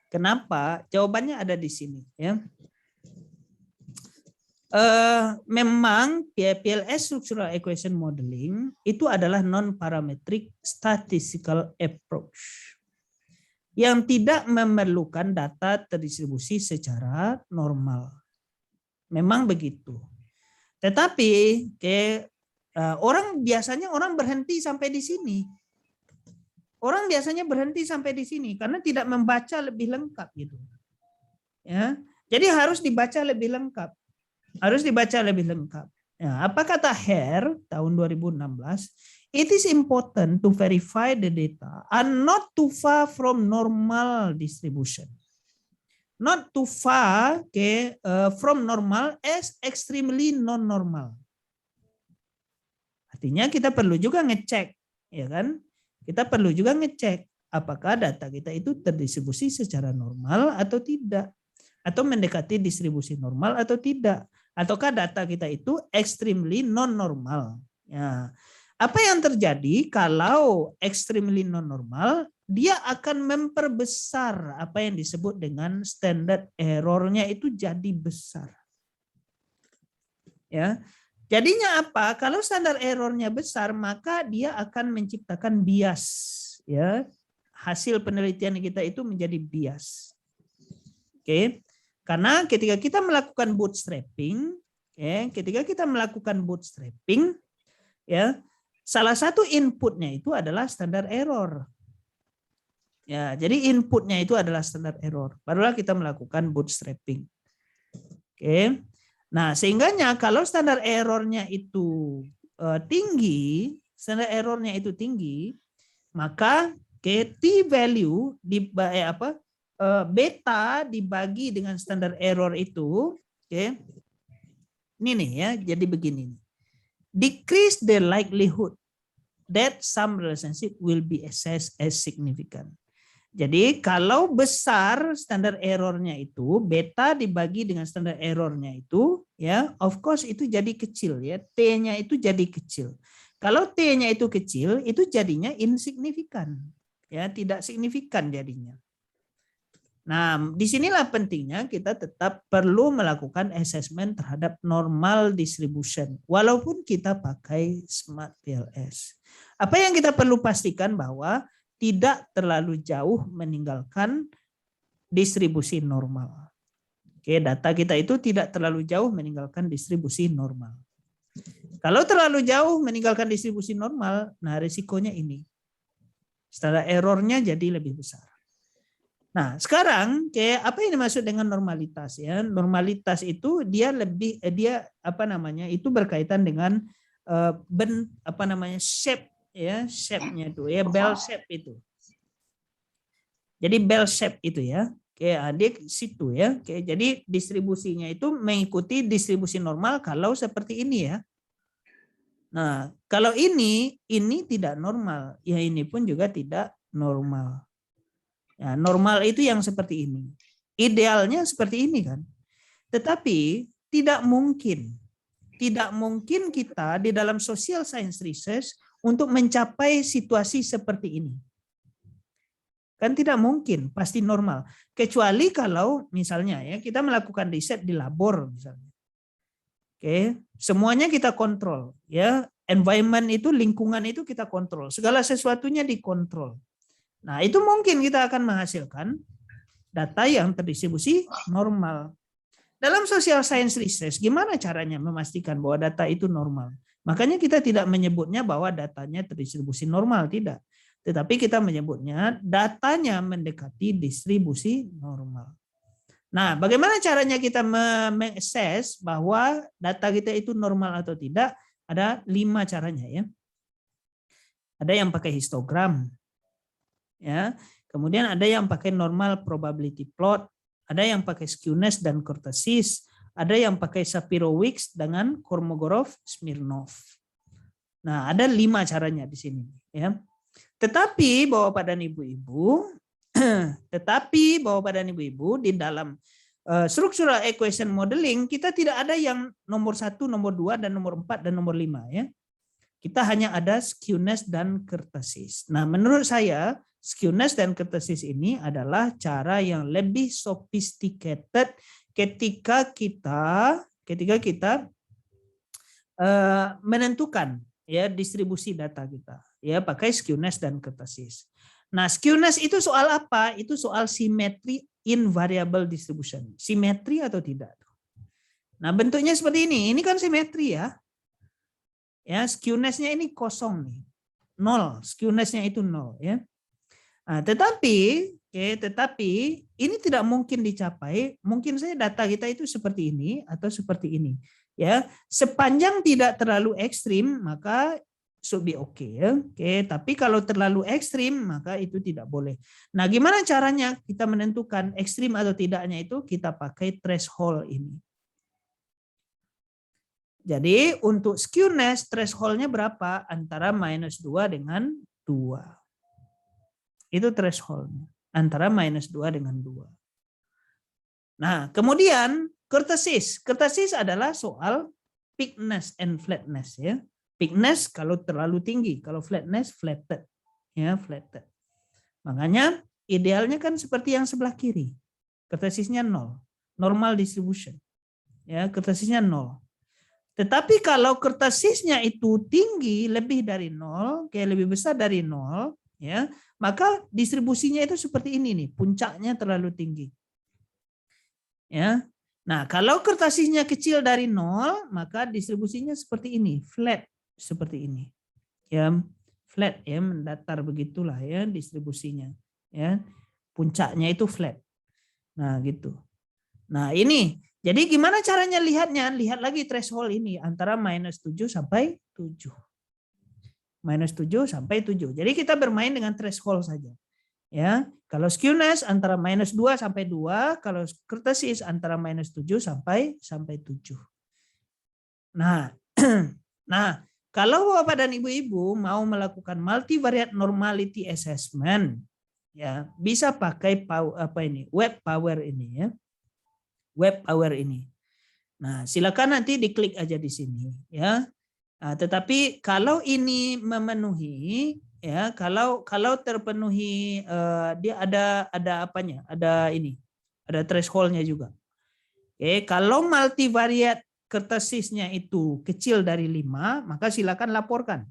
Kenapa? Jawabannya ada di sini ya. Memang PLS structural equation modeling itu adalah non-parametric statistical approach yang tidak memerlukan data terdistribusi secara normal. Memang begitu. Tetapi orang berhenti sampai di sini. Orang biasanya berhenti sampai di sini karena tidak membaca lebih lengkap gitu. Ya. Jadi harus dibaca lebih lengkap. Ya, apa kata Hare tahun 2016? It is important to verify the data are not too far from normal distribution. Not too far from normal as extremely non-normal. Artinya kita perlu juga ngecek, ya kan? Kita perlu juga ngecek apakah data kita itu terdistribusi secara normal atau tidak. atau mendekati distribusi normal atau tidak. Ataukah data kita itu extremely non-normal. Ya. Apa yang terjadi kalau extremely non-normal? Dia akan memperbesar apa yang disebut dengan standard error-nya itu jadi besar. Ya. Jadinya apa? Kalau standar error-nya besar, maka dia akan menciptakan bias. Ya, hasil penelitian kita itu menjadi bias. Oke, karena ketika kita melakukan bootstrapping, ya, salah satu inputnya itu adalah standar error. Ya, jadi inputnya itu adalah standar error. Barulah kita melakukan bootstrapping. Oke. Nah, sehingganya kalau standar errornya itu tinggi, maka t value beta dibagi dengan standar error itu, ini nih ya, jadi begini. Decrease the likelihood that some relationship will be assessed as significant. Jadi kalau besar standar errornya itu, beta dibagi dengan standar errornya itu, ya, of course itu jadi kecil ya, t-nya itu jadi kecil. Kalau t-nya itu kecil, itu jadinya insignifikan, ya, tidak signifikan jadinya. Nah, disinilah pentingnya kita tetap perlu melakukan assessment terhadap normal distribution, walaupun kita pakai Smart PLS. Apa yang kita perlu pastikan bahwa tidak terlalu jauh meninggalkan distribusi normal. Oke, data kita itu tidak terlalu jauh meninggalkan distribusi normal. Kalau terlalu jauh meninggalkan distribusi normal, nah risikonya ini. Standar errornya jadi lebih besar. Nah, sekarang apa yang dimaksud dengan normalitas ya? Normalitas itu itu berkaitan dengan shape ya, shape-nya itu ya, bell shape itu. Jadi bell shape itu ya. Dia situ ya. Jadi distribusinya itu mengikuti distribusi normal kalau seperti ini ya. Nah, kalau ini tidak normal, ya ini pun juga tidak normal. Ya, normal itu yang seperti ini. Idealnya seperti ini kan. Tetapi tidak mungkin kita di dalam social science research untuk mencapai situasi seperti ini. Kan tidak mungkin, pasti normal. Kecuali kalau misalnya ya kita melakukan riset di labor misalnya. Oke, semuanya kita kontrol ya. Environment itu, lingkungan itu kita kontrol. Segala sesuatunya dikontrol. Nah, itu mungkin kita akan menghasilkan data yang terdistribusi normal. Dalam social science research, gimana caranya memastikan bahwa data itu normal? Makanya kita tidak menyebutnya bahwa datanya terdistribusi normal, tidak. Tetapi kita menyebutnya datanya mendekati distribusi normal. Nah, bagaimana caranya kita mengakses bahwa data kita itu normal atau tidak? Ada 5 caranya ya. Ada yang pakai histogram, ya. Kemudian ada yang pakai normal probability plot, ada yang pakai skewness dan kurtosis, ada yang pakai Shapiro-Wilks dengan Kolmogorov-Smirnov. Nah, ada 5 caranya di sini ya. Tetapi Bapak dan Ibu-ibu, di dalam structural equation modeling kita tidak ada yang nomor 1, nomor 2 dan nomor 4 dan nomor 5 ya. Kita hanya ada skewness dan kurtosis. Nah, menurut saya skewness dan kurtosis ini adalah cara yang lebih sophisticated ketika kita menentukan ya distribusi data kita ya pakai skewness dan kurtosis. Nah, skewness itu soal apa? Itu soal simetri in variable distribution. Simetri atau tidak? Nah, bentuknya seperti ini. Ini kan simetri ya. Ya, skewness-nya ini kosong nih. 0, skewness-nya itu 0 ya. Nah, tetapi ini tidak mungkin dicapai. Mungkin saja data kita itu seperti ini atau seperti ini. Ya, sepanjang tidak terlalu ekstrim maka should be okay ya. Oke, tapi kalau terlalu ekstrim maka itu tidak boleh. Nah, gimana caranya kita menentukan ekstrim atau tidaknya itu? Kita pakai threshold ini. Jadi untuk skewness threshold-nya berapa? Antara -2 dengan 2. Itu threshold antara -2 dengan 2. Nah, kemudian kurtosis. Kurtosis adalah soal thickness and flatness ya. Thickness kalau terlalu tinggi, kalau flatness flatted. Ya, flatted. Makanya idealnya kan seperti yang sebelah kiri. Kurtosisnya 0. Normal distribution. Ya, kurtosisnya 0. Tetapi kalau kurtosisnya itu tinggi, lebih dari 0, kayak lebih besar dari 0, ya, maka distribusinya itu seperti ini nih, puncaknya terlalu tinggi. Ya. Nah, kalau kurtosisnya kecil dari 0, maka distribusinya seperti ini, flat seperti ini. Ya, flat ya, mendatar begitulah ya distribusinya. Ya. Puncaknya itu flat. Nah, gitu. Nah, ini. Jadi gimana caranya lihatnya? Lihat lagi threshold ini antara -7 sampai 7. -7 sampai 7. Jadi kita bermain dengan threshold saja. Ya, kalau skewness antara -2 sampai 2, kalau kurtosis antara -7 sampai 7. Nah, nah, kalau Bapak dan Ibu-ibu mau melakukan multivariate normality assessment, ya, bisa pakai web power ini ya. Web power ini. Nah, silakan nanti diklik aja di sini ya. Nah, tetapi kalau ini memenuhi ya, kalau terpenuhi dia ada apanya? Ada ini. Ada threshold-nya juga. Oke, kalau multivariate kurtosisnya itu kecil dari 5, maka silakan laporkan.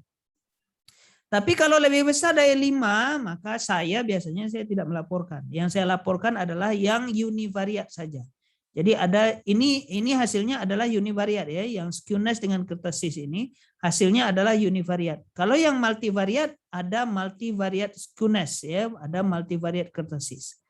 Tapi kalau lebih besar dari 5, maka saya biasanya tidak melaporkan. Yang saya laporkan adalah yang univariate saja. Jadi ada ini hasilnya adalah univariate ya, yang skewness dengan kurtosis ini hasilnya adalah univariate. Kalau yang multivariate ada multivariate skewness ya, ada multivariate kurtosis.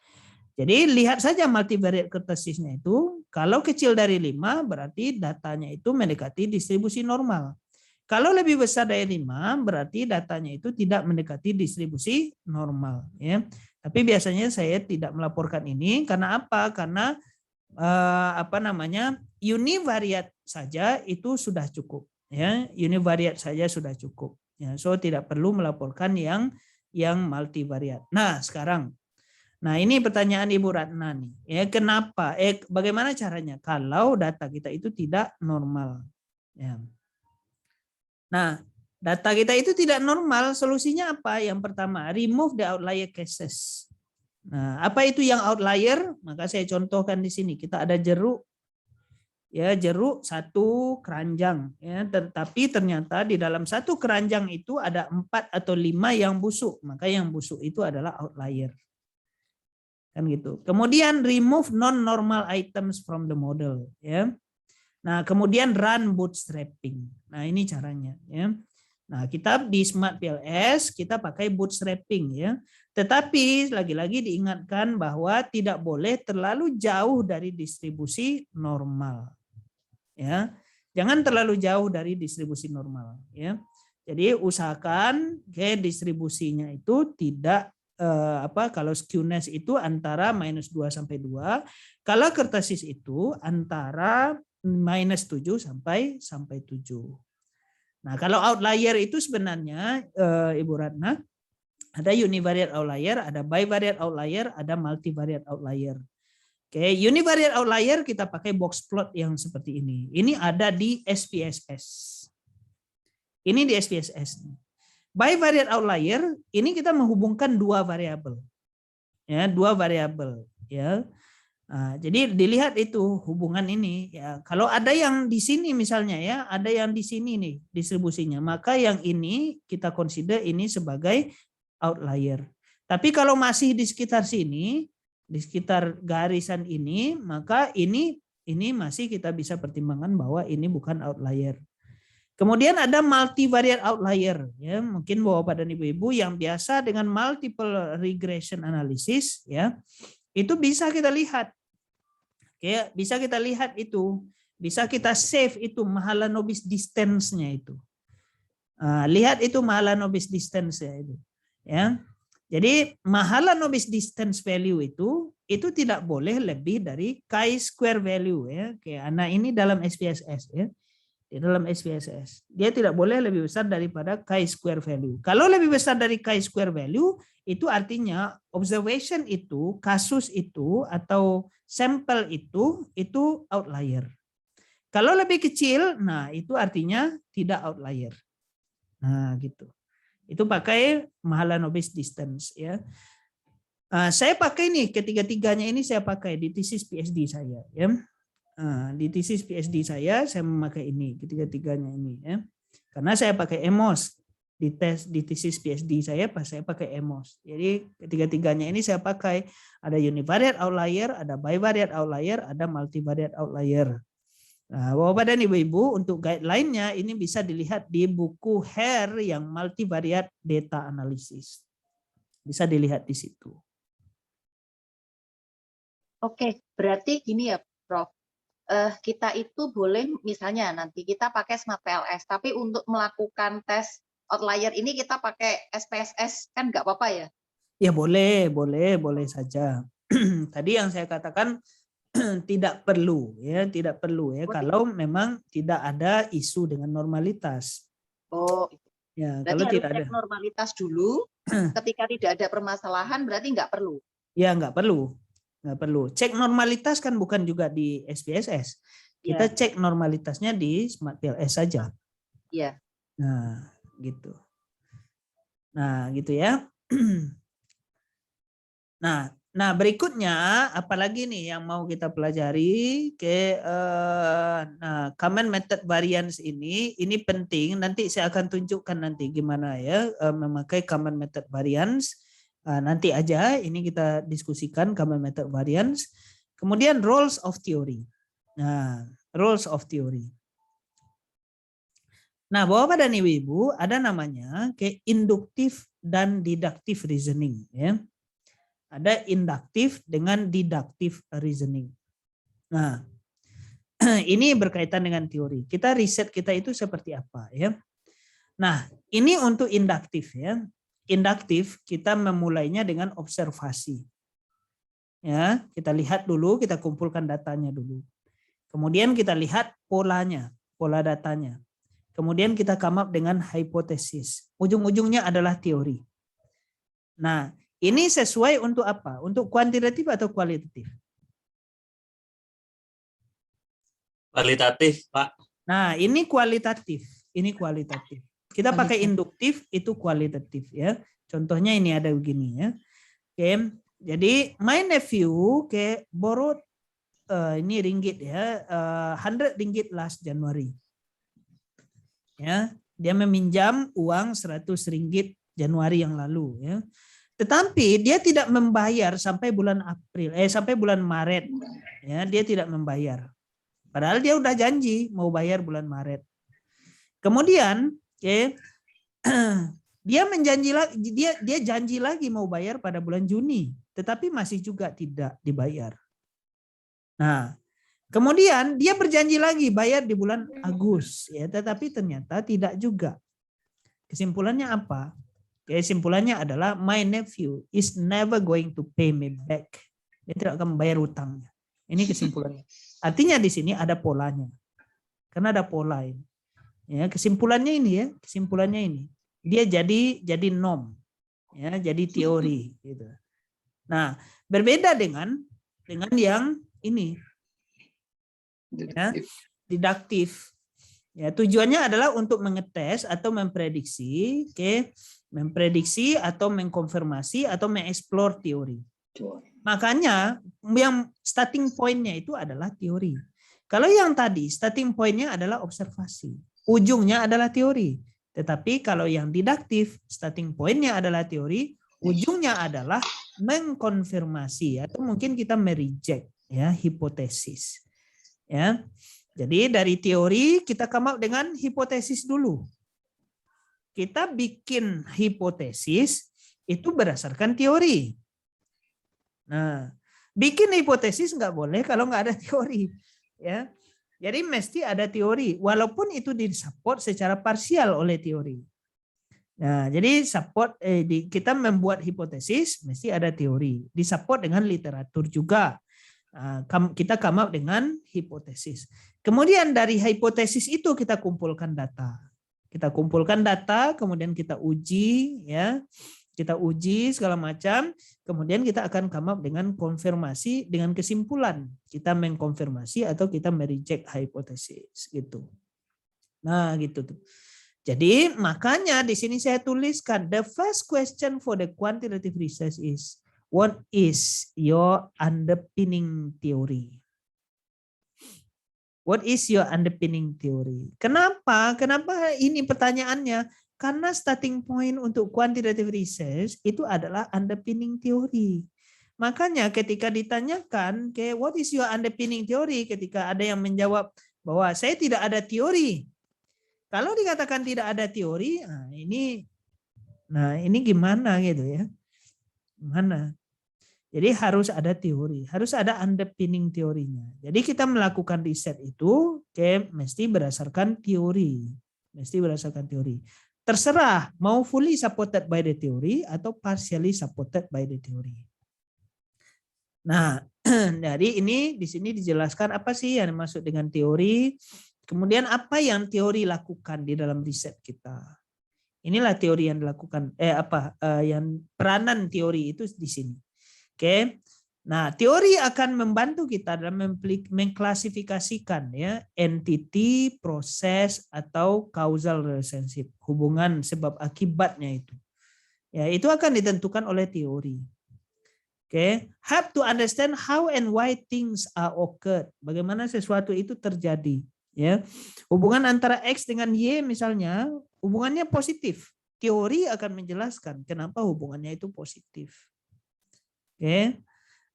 Jadi lihat saja multivariate kurtosisnya itu, kalau kecil dari 5 berarti datanya itu mendekati distribusi normal. Kalau lebih besar dari 5 berarti datanya itu tidak mendekati distribusi normal ya. Tapi biasanya saya tidak melaporkan ini karena apa? Karena univariate saja itu sudah cukup ya, univariate saja sudah cukup ya, so tidak perlu melaporkan yang multivariate. Nah sekarang, nah ini pertanyaan Ibu Ratna nih ya, kenapa bagaimana caranya kalau data kita itu tidak normal ya. Nah, data kita itu tidak normal, solusinya apa? Yang pertama, remove the outlier cases. Nah, apa itu yang outlier? Maka saya contohkan di sini. Kita ada jeruk, ya jeruk satu keranjang, ya. Tetapi ternyata di dalam satu keranjang itu ada 4 atau 5 yang busuk. Maka yang busuk itu adalah outlier, kan gitu. Kemudian remove non-normal items from the model, ya. Nah, kemudian run bootstrapping. Nah, ini caranya, ya. Nah, kita di Smart PLS kita pakai bootstrapping ya. Tetapi lagi-lagi diingatkan bahwa tidak boleh terlalu jauh dari distribusi normal. Ya. Jangan terlalu jauh dari distribusi normal ya. Jadi usahakan distribusinya itu tidak kalau skewness itu antara -2 sampai 2, kalau kurtosis itu antara -7 sampai 7. Nah, kalau outlier itu sebenarnya Ibu Ratna ada univariate outlier, ada bivariate outlier, ada multivariate outlier. Oke, univariate outlier kita pakai box plot yang seperti ini. Ini ada di SPSS. Ini di SPSS. Bivariate outlier ini kita menghubungkan 2 variabel. Ya, 2 variabel, ya. Nah, jadi dilihat itu hubungan ini ya. Kalau ada yang di sini misalnya ya, ada yang di sini nih distribusinya, maka yang ini kita consider ini sebagai outlier. Tapi kalau masih di sekitar sini, di sekitar garisan ini, maka ini masih kita bisa pertimbangkan bahwa ini bukan outlier. Kemudian ada multivariate outlier ya, mungkin Bapak dan Ibu-ibu yang biasa dengan multiple regression analysis ya. Itu bisa kita lihat. Oke, bisa kita lihat itu. Bisa kita save itu Mahalanobis distance-nya itu. Lihat itu Mahalanobis distance-nya itu. Ya. Jadi Mahalanobis distance value itu tidak boleh lebih dari chi-square value ya. Kayak anak ini dalam SPSS ya. di dalam SPSS. Dia tidak boleh lebih besar daripada chi-square value. Kalau lebih besar dari chi-square value, itu artinya observation itu, kasus itu, atau sampel itu outlier. Kalau lebih kecil, nah itu artinya tidak outlier. Nah gitu. Itu pakai Mahalanobis distance ya. Saya pakai nih ketiga-tiganya ini saya pakai di tesis PhD saya ya. Di tesis PhD saya memakai ini ketiga-tiganya ini ya. Karena saya pakai EMOS di tesis PhD saya pakai EMOS. Jadi ketiga-tiganya ini saya pakai, ada univariate outlier, ada bivariate outlier, ada multivariate outlier. Nah, Bapak dan Ibu-ibu untuk guideline-nya ini bisa dilihat di buku Hare yang multivariate data analysis. Bisa dilihat di situ. Oke, berarti gini ya, Prof. Kita itu boleh misalnya nanti kita pakai Smart PLS, tapi untuk melakukan tes outlier ini kita pakai SPSS kan nggak apa-apa ya? Ya boleh saja. Tadi yang saya katakan tidak perlu ya kalau memang tidak ada isu dengan normalitas. Oh, ya berarti kalau harus tidak ada normalitas dulu. Ketika tidak ada permasalahan berarti nggak perlu. Ya nggak perlu. Cek normalitas kan bukan juga di SPSS. Kita cek normalitasnya di Smart PLS saja. Iya. Nah, gitu. Ya. Nah, berikutnya apalagi nih yang mau kita pelajari common method variance ini penting, nanti saya akan tunjukkan nanti gimana ya memakai common method variance. Nanti aja ini kita diskusikan common method variance. Kemudian roles of theory. Nah, roles of theory. Nah, Bapak dan Ibu ada namanya kayak induktif dan didaktif reasoning ya. Ada induktif dengan didaktif reasoning. Nah, ini berkaitan dengan teori. Kita riset kita itu seperti apa ya. Nah, ini untuk induktif ya. Induktif kita memulainya dengan observasi. Ya, kita lihat dulu, kita kumpulkan datanya dulu. Kemudian kita lihat polanya, pola datanya. Kemudian kita come up dengan hipotesis. Ujung-ujungnya adalah teori. Nah, ini sesuai untuk apa? Untuk kuantitatif atau kualitatif? Kualitatif, Pak. Nah, ini kualitatif. Ini kualitatif. Kita pakai induktif, itu kualitatif ya. Contohnya ini ada begini ya. Oke, jadi my nephew borrowed ini ringgit ya, 100 ringgit last January. Ya, dia meminjam uang 100 ringgit Januari yang lalu ya. Tetapi dia tidak membayar sampai bulan sampai bulan Maret. Ya, dia tidak membayar. Padahal dia udah janji mau bayar bulan Maret. Kemudian dia janji lagi mau bayar pada bulan Juni, tetapi masih juga tidak dibayar. Nah, kemudian dia berjanji lagi bayar di bulan Agustus, ya, tetapi ternyata tidak juga. Kesimpulannya apa? Kesimpulannya adalah my nephew is never going to pay me back. Dia tidak akan membayar utangnya. Ini kesimpulannya. Artinya di sini ada polanya. Karena ada pola ini. Ya, kesimpulannya ini ya, kesimpulannya ini. Dia jadi norm, ya, jadi teori gitu. Nah, berbeda dengan yang ini. Ya, didaktif. Ya, tujuannya adalah untuk mengetes atau memprediksi, memprediksi atau mengkonfirmasi atau mengeksplor teori. Makanya yang starting point-nya itu adalah teori. Kalau yang tadi starting point-nya adalah observasi, ujungnya adalah teori. Tetapi kalau yang didaktif, starting point-nya adalah teori, ujungnya adalah mengkonfirmasi atau mungkin kita mereject ya, hipotesis. Ya. Jadi dari teori kita come up dengan hipotesis dulu. Kita bikin hipotesis itu berdasarkan teori. Nah, bikin hipotesis nggak boleh kalau nggak ada teori, ya. Jadi mesti ada teori, walaupun itu disupport secara parsial oleh teori. Nah, jadi support kita membuat hipotesis mesti ada teori, disupport dengan literatur juga. Kita come up dengan hipotesis. Kemudian dari hipotesis itu kita kumpulkan data. Kita kumpulkan data, kemudian kita uji, ya, kita uji segala macam. Kemudian kita akan come up dengan konfirmasi dengan kesimpulan. Kita mengkonfirmasi atau kita mereject hipotesis, gitu. Nah, gitu tuh. Jadi makanya di sini saya tuliskan the first question for the quantitative research is what is your underpinning theory? What is your underpinning theory? Kenapa? Kenapa ini pertanyaannya? Karena starting point untuk quantitative research itu adalah underpinning theory. Makanya ketika ditanyakan, what is your underpinning theory? Ketika ada yang menjawab bahwa saya tidak ada teori. Kalau dikatakan tidak ada teori, ini gimana gitu ya? Gimana? Jadi harus ada teori, harus ada underpinning teorinya. Jadi kita melakukan riset itu mesti berdasarkan teori. Mesti berdasarkan teori. Terserah mau fully supported by the theory atau partially supported by the theory. Nah, dari ini di sini dijelaskan apa sih yang dimaksud dengan teori. Kemudian apa yang teori lakukan di dalam riset kita. Inilah teori yang dilakukan yang peranan teori itu di sini. Oke. Nah, teori akan membantu kita dalam mengklasifikasikan ya entity, proses atau causal relationship, hubungan sebab akibatnya itu. Ya, itu akan ditentukan oleh teori. Oke, have to understand how and why things are occurred. Bagaimana sesuatu itu terjadi. Ya, hubungan antara X dengan Y misalnya, hubungannya positif. Teori akan menjelaskan kenapa hubungannya itu positif. Oke.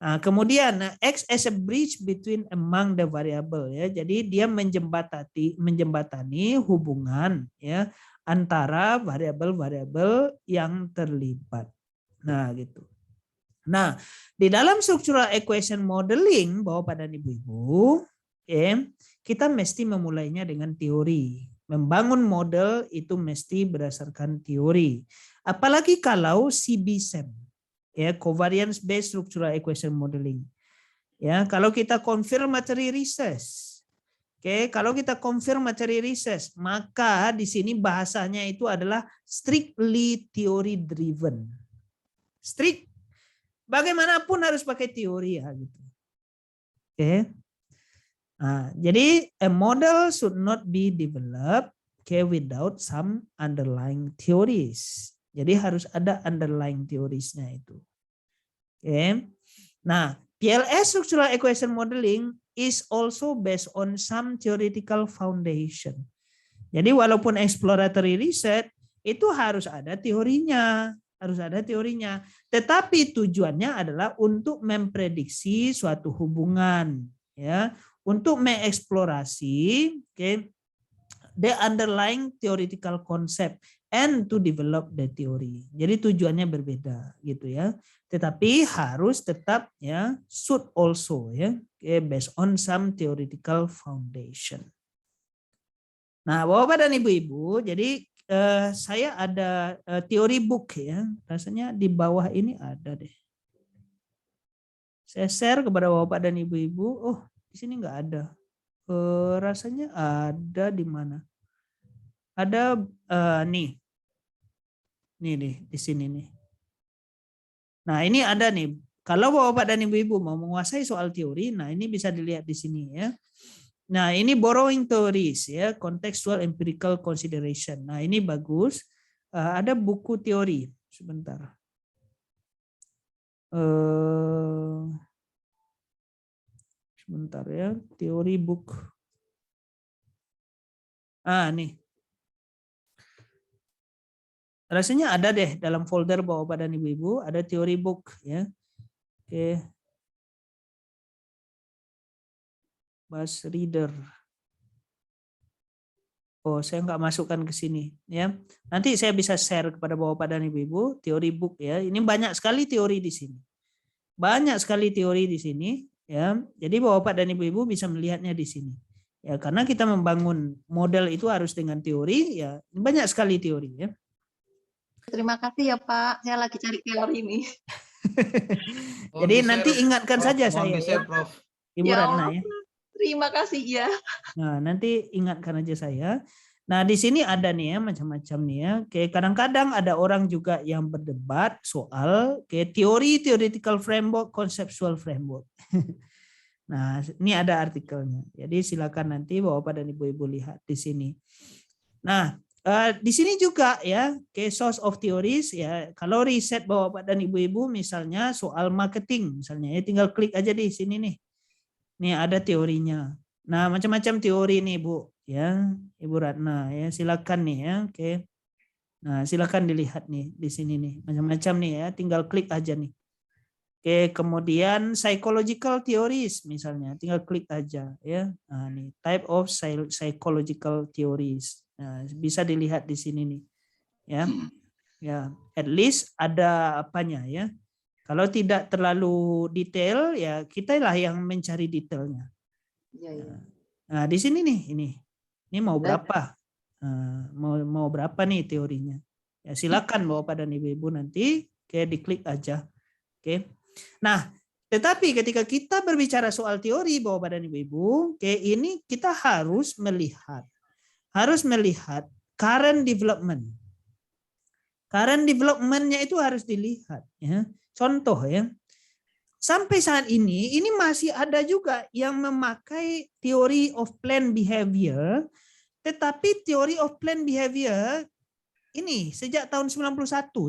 Nah, kemudian X as a bridge between among the variable ya. Jadi dia menjembatani hubungan ya antara variabel-variabel yang terlibat. Nah, gitu. Nah, di dalam structural equation modeling Bapak dan Ibu-ibu, kita mesti memulainya dengan teori. Membangun model itu mesti berdasarkan teori. Apalagi kalau CBSEM, ya, covariance based structural equation modeling. Ya, kalau kita confirmatory research. Kalau kita confirmatory research, maka di sini bahasanya itu adalah strictly theory driven. Strict. Bagaimanapun harus pakai teori ya gitu. Nah, jadi a model should not be developed without some underlying theories. Jadi harus ada underlying theoriesnya itu. Nah, PLS structural equation modeling is also based on some theoretical foundation. Jadi walaupun exploratory research itu harus ada teorinya. Tetapi tujuannya adalah untuk memprediksi suatu hubungan, ya, untuk mengeksplorasi the underlying theoretical concept and to develop the theory. Jadi tujuannya berbeda gitu ya. Tetapi harus tetap ya should also ya based on some theoretical foundation. Nah, Bapak dan Ibu-ibu, jadi saya ada teori book ya. Rasanya di bawah ini ada deh. Saya share kepada Bapak dan Ibu-ibu. Oh, di sini nggak ada. Rasanya ada di mana? Ada nih nih di sini nih. Nah ini ada nih. Kalau Bapak dan Ibu-ibu mau menguasai soal teori, nah ini bisa dilihat di sini ya. Nah ini borrowing theories ya, contextual empirical consideration. Nah ini bagus. Ada buku teori. Sebentar. Sebentar ya, teori book. Nih. Rasanya ada deh dalam folder Bapak dan Ibu-ibu, ada teori book ya. Oke. Bus reader. Oh, saya nggak masukkan ke sini ya. Nanti saya bisa share kepada Bapak dan Ibu-ibu teori book ya. Ini banyak sekali teori di sini. Banyak sekali teori di sini ya. Jadi Bapak dan Ibu-ibu bisa melihatnya di sini. Ya, karena kita membangun model itu harus dengan teori ya. Banyak sekali teori ya. Terima kasih ya Pak, saya lagi cari teori ini. Jadi nanti ingatkan saja saya. Share, Prof. Ibu Ya Ratna Allah, ya. terima kasih ya. Nah, nanti ingatkan aja saya. Nah, di sini ada nih ya macam-macam nih ya. Kayak kadang-kadang ada orang juga yang berdebat soal kayak teori, theoretical framework, conceptual framework. Nah, ini ada artikelnya. Jadi silakan nanti Bapak dan Ibu-ibu lihat di sini. Nah, di sini juga ya, kayak source of theories ya. Kalau riset Bapak dan Ibu-ibu misalnya soal marketing misalnya ya, tinggal klik aja di sini nih. Nih ada teorinya. Nah, macam-macam teori nih, Bu, ya. Ibu Ratna ya, silakan nih ya. Oke. Nah, silakan dilihat nih di sini nih. Macam-macam nih ya, tinggal klik aja nih. Oke, kemudian psychological theories misalnya, tinggal klik aja ya. Nah, nih type of psychological theories. Nah, bisa dilihat di sini nih. Ya. Ya, at least ada apanya ya. Kalau tidak terlalu detail ya kita lah yang mencari detailnya. Ya. Nah, di sini nih ini mau berapa? Mau berapa nih teorinya? Ya silakan Bapak dan Ibu-ibu nanti kayak diklik aja. Oke. Nah, tetapi ketika kita berbicara soal teori Bapak dan Ibu-ibu, kayak ini kita harus melihat current development. Current development-nya itu harus dilihat ya. Contoh ya. Sampai saat ini masih ada juga yang memakai theory of planned behavior, tetapi theory of planned behavior ini sejak tahun 91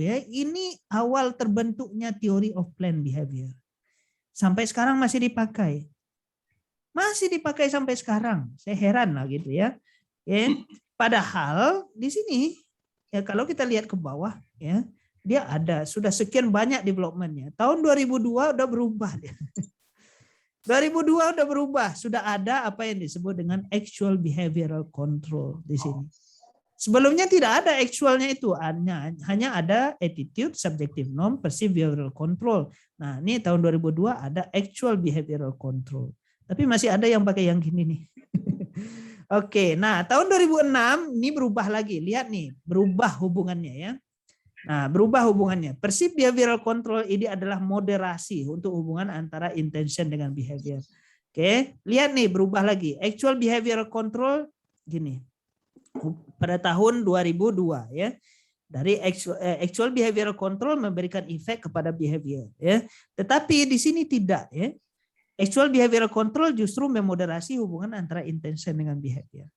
ya, ini awal terbentuknya theory of planned behavior. Sampai sekarang masih dipakai. Masih dipakai sampai sekarang. Saya heran lah gitu ya. Padahal di sini ya kalau kita lihat ke bawah ya, dia ada sudah sekian banyak developmentnya. Tahun 2002 udah berubah dia. 2002 udah berubah, sudah ada apa yang disebut dengan actual behavioral control di sini. Sebelumnya tidak ada actualnya itu, hanya ada attitude, subjective norm, perceived behavioral control. Nah, ini tahun 2002 ada actual behavioral control. Tapi masih ada yang pakai yang gini nih. Oke, nah tahun 2006 ini berubah lagi. Lihat nih, berubah hubungannya ya. Nah, berubah hubungannya. Perceived behavioral control ini adalah moderasi untuk hubungan antara intention dengan behavior. Oke, lihat nih berubah lagi. Actual behavioral control gini. Pada tahun 2002 ya. Dari actual behavioral control memberikan efek kepada behavior ya. Tetapi di sini tidak ya. Actual behavioral control justru memoderasi hubungan antara intention dengan behavior.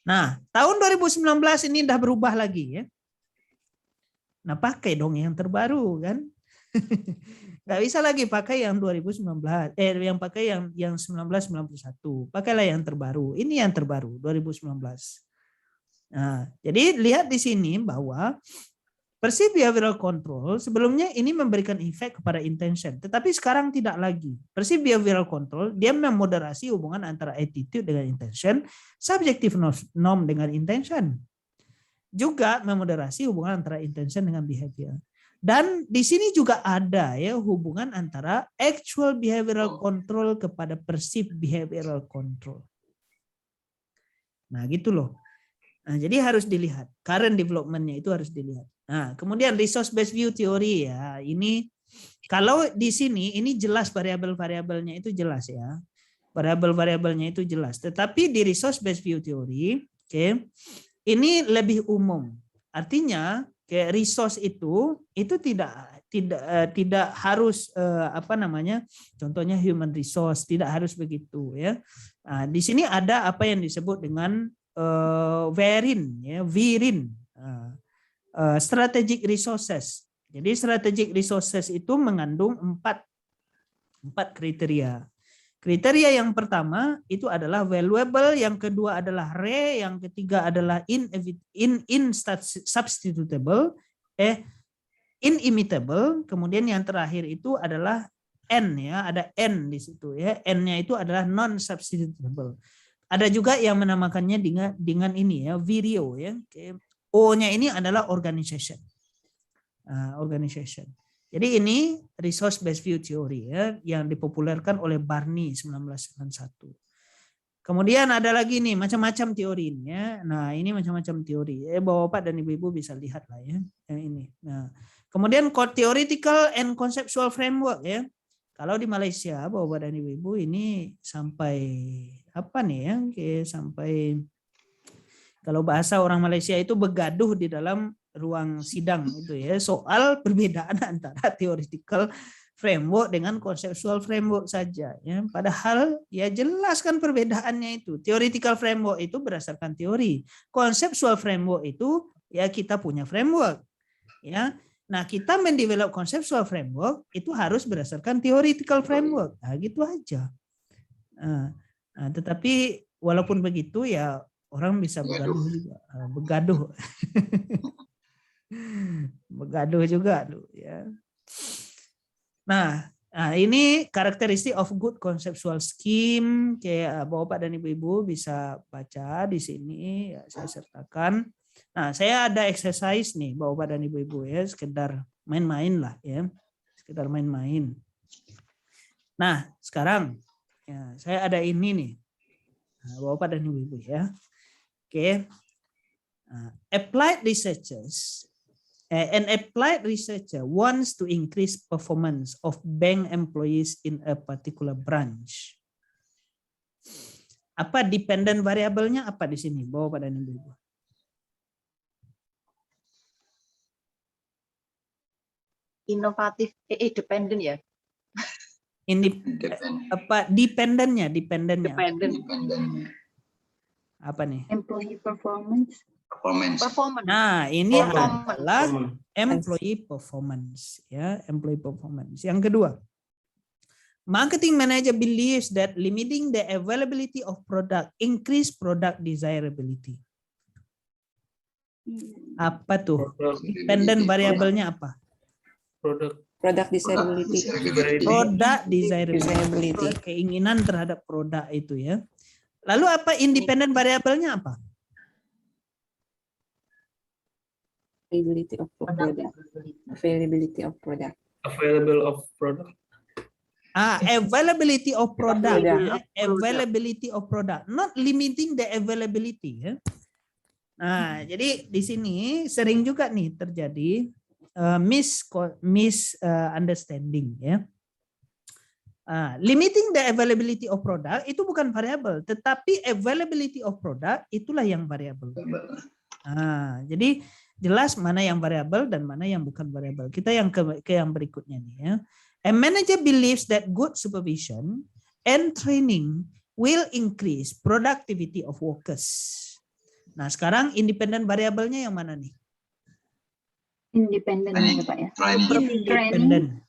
Nah, tahun 2019 ini udah berubah lagi ya. Nah, pakai dong yang terbaru kan. Nggak bisa lagi pakai yang 2019, yang pakai yang 1991. Pakailah yang terbaru. Ini yang terbaru 2019. Nah, jadi lihat di sini bahwa perceived behavioral control sebelumnya ini memberikan efek kepada intention, tetapi sekarang tidak lagi. Perceived behavioral control dia memoderasi hubungan antara attitude dengan intention, subjective norm dengan intention. Juga memoderasi hubungan antara intention dengan behavior. Dan di sini juga ada ya hubungan antara actual behavioral control kepada perceived behavioral control. Nah, gitu loh. Nah, jadi harus dilihat current development-nya itu harus dilihat. Nah, kemudian resource based view theory ya. Ini kalau di sini ini jelas variabel-variabelnya itu jelas ya. Variabel-variabelnya itu jelas. Tetapi di resource based view theory, oke. Ini lebih umum. Artinya kayak resource itu tidak harus apa namanya? Contohnya human resource, tidak harus begitu ya. Nah, di sini ada apa yang disebut dengan VRIN ya, VRIN. Strategic resources. Jadi strategic resources itu mengandung empat kriteria. Kriteria yang pertama itu adalah valuable, yang kedua adalah rare, yang ketiga adalah insubstitutable, inimitable, kemudian yang terakhir itu adalah N ya, ada N di situ ya. N-nya itu adalah non substitutable. Ada juga yang menamakannya dengan ini ya, video ya. O-nya ini adalah organization. Organization. Jadi ini resource based view theory ya yang dipopulerkan oleh Barney 1991. Kemudian ada lagi nih macam-macam teorinya. Nah, ini macam-macam teori. Bapak dan Ibu-ibu bisa lihat lah ya yang ini. Nah, kemudian theoretical and conceptual framework ya. Kalau di Malaysia, Bapak dan Ibu-ibu, ini sampai apa nih ya? Sampai kalau bahasa orang Malaysia itu begaduh di dalam ruang sidang itu ya, soal perbedaan antara theoretical framework dengan conceptual framework saja ya. Padahal ya jelas kan perbedaannya itu. Theoretical framework itu berdasarkan teori. Conceptual framework itu ya kita punya framework ya. Nah, kita mendevelop conceptual framework itu harus berdasarkan theoretical framework. Nah, gitu aja. Nah, tetapi walaupun begitu ya orang bisa begaduh juga. Begaduh. Begaduh juga ya. Nah, ini karakteristik of good conceptual scheme. Kayak Bapak dan Ibu-ibu bisa baca di sini ya, saya sertakan. Nah, saya ada exercise nih Bapak dan Ibu-ibu ya, sekedar main-main lah ya. Sekedar main-main. Nah, sekarang ya, saya ada ini nih. Nah, Bapak dan Ibu-ibu ya. Oke. Applied researchers an applied researcher wants to increase performance of bank employees in a particular branch. Apa dependent variabelnya apa di sini, Bapak dan Ibu? Inovatif, dependent ya. Apa dependennya? Dependent. Apa nih? Employee performance. Nah, ini adalah employee performance ya, employee performance. Yang kedua, marketing manager believes that limiting the availability of product increase product desirability. Apa tuh? Dependent variabelnya apa? Product desirability. Product desirability. Keinginan terhadap produk itu ya. Lalu apa independent variabelnya apa? Availability of product. Availability of product. Available of product. Availability of product. Ya. Availability of product. Not limiting the availability. Ya. Nah, jadi di sini sering juga nih terjadi misunderstanding. Ya. Limiting the availability of product itu bukan variabel, tetapi availability of product itulah yang variabel. Jadi jelas mana yang variabel dan mana yang bukan variabel. Kita yang ke yang berikutnya nih ya. A manager believes that good supervision and training will increase productivity of workers. Nah, sekarang independent variabelnya yang mana nih? Independent ya Pak ya. Independent.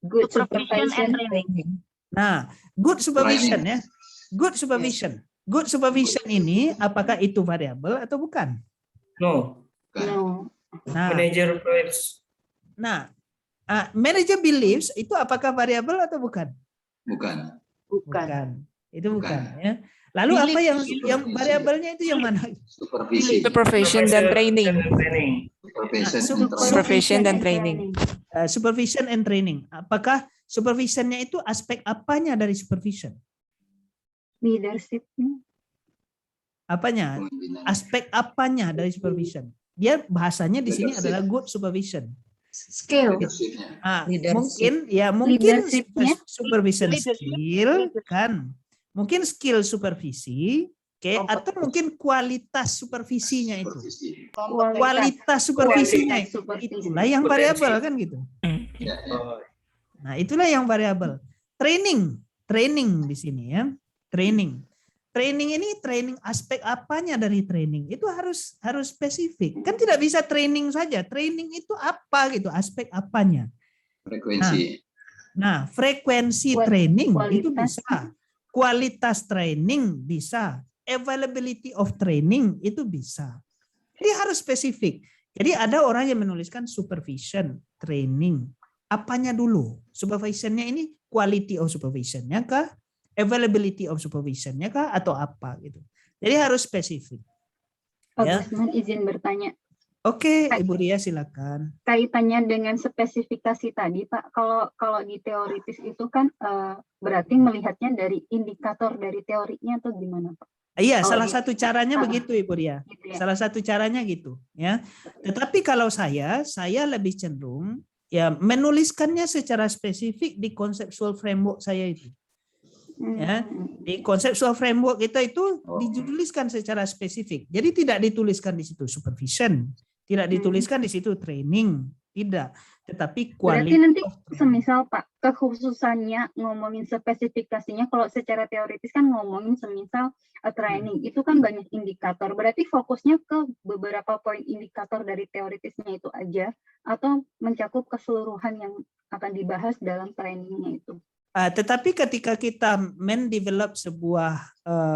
Good supervision and training. Nah, good supervision ya. Good supervision. Good supervision ini apakah itu variabel atau bukan? No. Nah, Manager believes. Nah, manager believes itu apakah variabel atau bukan? Bukan. Itu bukan ya. Lalu apa yang variabelnya itu yang mana? Supervision dan training. Supervision dan training. Supervision and training. Apakah supervisionnya itu aspek apanya dari supervision? Leadership-nya. Apanya? Aspek apanya dari supervision? Dia bahasanya di sini adalah good supervision. Skill. Mungkin supervision skill kan. Mungkin skill supervisi, atau mungkin kualitas supervisinya itu. Kualitas supervisinya itulah yang variabel kan gitu. Nah, itulah yang variabel. Training di sini ya. Training ini training aspek apanya dari training itu harus spesifik. Kan tidak bisa training saja. Training itu apa gitu, aspek apanya. Frekuensi. Nah, frekuensi training itu bisa. Kualitas training bisa. Availability of training itu bisa. Jadi harus spesifik. Jadi ada orang yang menuliskan supervision, training. Apanya dulu? Supervisionnya ini quality of supervisionnya kah? Availability of supervisionnya kah atau apa gitu. Jadi harus spesifik. Ya. Izin bertanya. Oke, Ibu Ria silakan. Kaitannya dengan spesifikasi tadi, Pak. Kalau di teoritis itu kan berarti melihatnya dari indikator dari teorinya atau gimana, Pak? Iya, salah satu caranya begitu, Ibu Ria. Gitu ya? Salah satu caranya gitu, ya. Tetapi kalau saya lebih cenderung ya menuliskannya secara spesifik di conceptual framework saya itu. Ya, di conceptual framework kita itu dituliskan secara spesifik. Jadi tidak dituliskan di situ supervision, tidak dituliskan di situ training, tidak. Tetapi Berarti kualitas. nanti semisal Pak, kekhususannya ngomongin spesifikasinya, kalau secara teoritis kan ngomongin semisal training, itu kan banyak indikator. Berarti fokusnya ke beberapa poin indikator dari teoritisnya itu aja, atau mencakup keseluruhan yang akan dibahas dalam trainingnya itu? Tetapi ketika kita mendevelop sebuah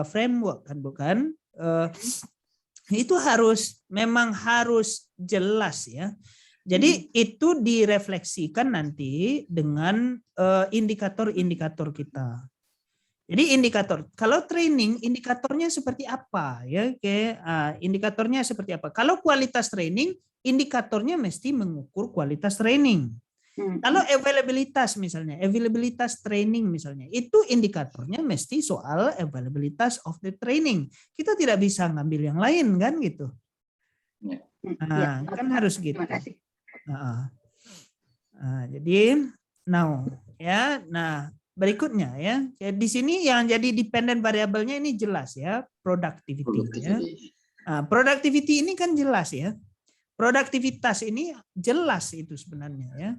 framework kan bukan, itu memang harus jelas ya. Jadi itu direfleksikan nanti dengan indikator-indikator kita. Jadi indikator, kalau training indikatornya seperti apa ya? Oke, indikatornya seperti apa? Kalau kualitas training, indikatornya mesti mengukur kualitas training. Kalau availabilitas misalnya, availabilitas training misalnya, itu indikatornya mesti soal availabilitas of the training. Kita tidak bisa ngambil yang lain kan gitu. Kan harus gitu. Jadi now ya, nah berikutnya ya, di sini yang jadi dependent variabelnya ini jelas ya, productivity ya. Productivity ini kan jelas ya, produktivitas ini jelas itu sebenarnya ya.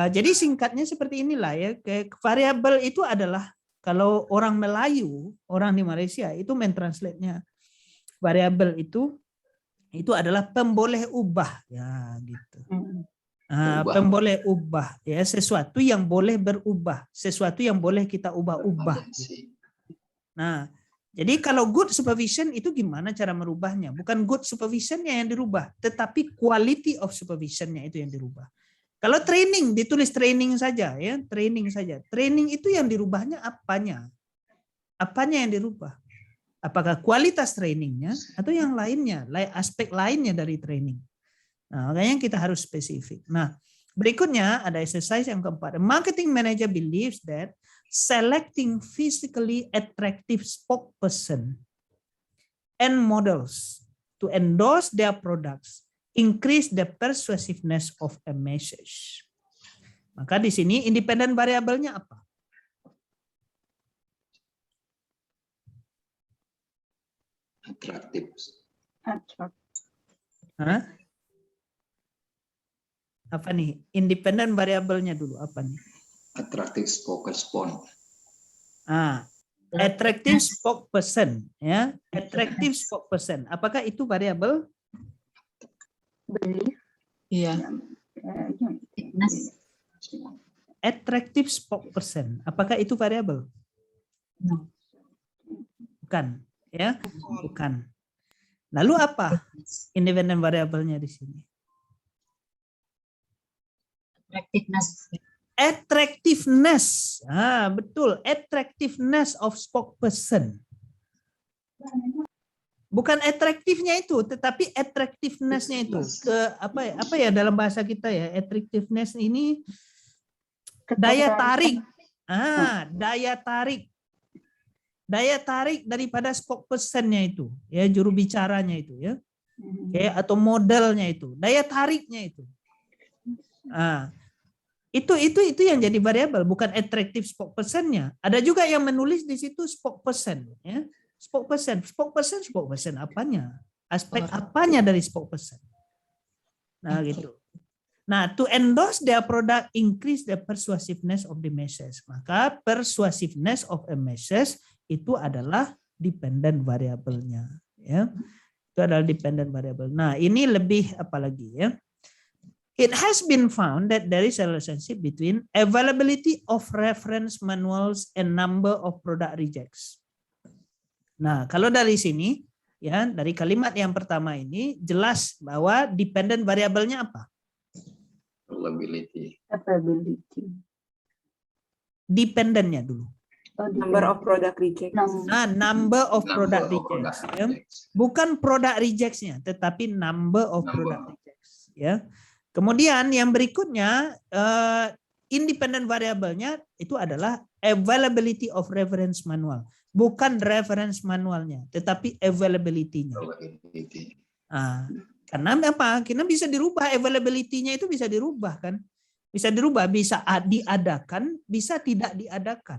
Jadi singkatnya seperti inilah ya, variabel itu adalah kalau orang Melayu, orang di Malaysia itu mentranslate-nya variabel itu adalah pemboleh ubah ya gitu. Pemboleh ubah ya, sesuatu yang boleh berubah, sesuatu yang boleh kita ubah-ubah. Nah, jadi kalau good supervision itu gimana cara merubahnya? Bukan good supervisionnya yang dirubah, tetapi quality of supervisionnya itu yang dirubah. Kalau training ditulis training saja ya, training saja. Training itu yang dirubahnya apanya? Apanya yang dirubah? Apakah kualitas trainingnya atau yang lainnya, aspek lainnya dari training? Nah, makanya kita harus spesifik. Nah, berikutnya ada exercise yang keempat. Marketing manager believes that selecting physically attractive spokesperson and models to endorse their products increase the persuasiveness of a message. Maka di sini independent variabelnya apa? Atraktif. Apa nih? Independent variabelnya dulu apa nih? Atraktif spokesperson. Attractive spokesperson ya. Attractive spokesperson. Apakah itu variabel? Iya. Attractive spokesperson. Apakah itu variabel? Bukan, ya, bukan. Lalu apa independent variabelnya di sini? Attractiveness. Betul, attractiveness of spokesperson. Bukan atraktifnya itu, tetapi attractiveness-nya itu. Apa ya dalam bahasa kita ya? Attractiveness ini daya tarik. Daya tarik. Daya tarik daripada spokesperson-nya itu, ya, juru bicaranya itu ya. Ya, atau modelnya itu, daya tariknya itu. Itu yang jadi variabel, bukan attractive spokesperson-nya. Ada juga yang menulis di situ spokesperson ya. Spokesperson apanya? Aspek apanya dari spokesperson? Nah, gitu. Nah, to endorse their product increase the persuasiveness of the message. Maka persuasiveness of a message itu adalah dependent variabelnya, ya. Itu adalah dependent variable. Nah, ini lebih apa lagi ya? It has been found that there is a relationship between availability of reference manuals and number of product rejects. Nah, kalau dari sini ya, dari kalimat yang pertama ini jelas bahwa dependent variabelnya apa? Availability. Dependentnya dulu. Number of product rejects. Nah, number of product rejects. Ya. Bukan product rejects-nya, tetapi number of product rejects. Ya. Kemudian yang berikutnya, independent variabelnya itu adalah availability of reference manual. Bukan reference manualnya, tetapi availability-nya. Karena apa? Karena bisa dirubah, availability-nya itu bisa dirubah kan. Bisa dirubah, bisa diadakan, bisa tidak diadakan.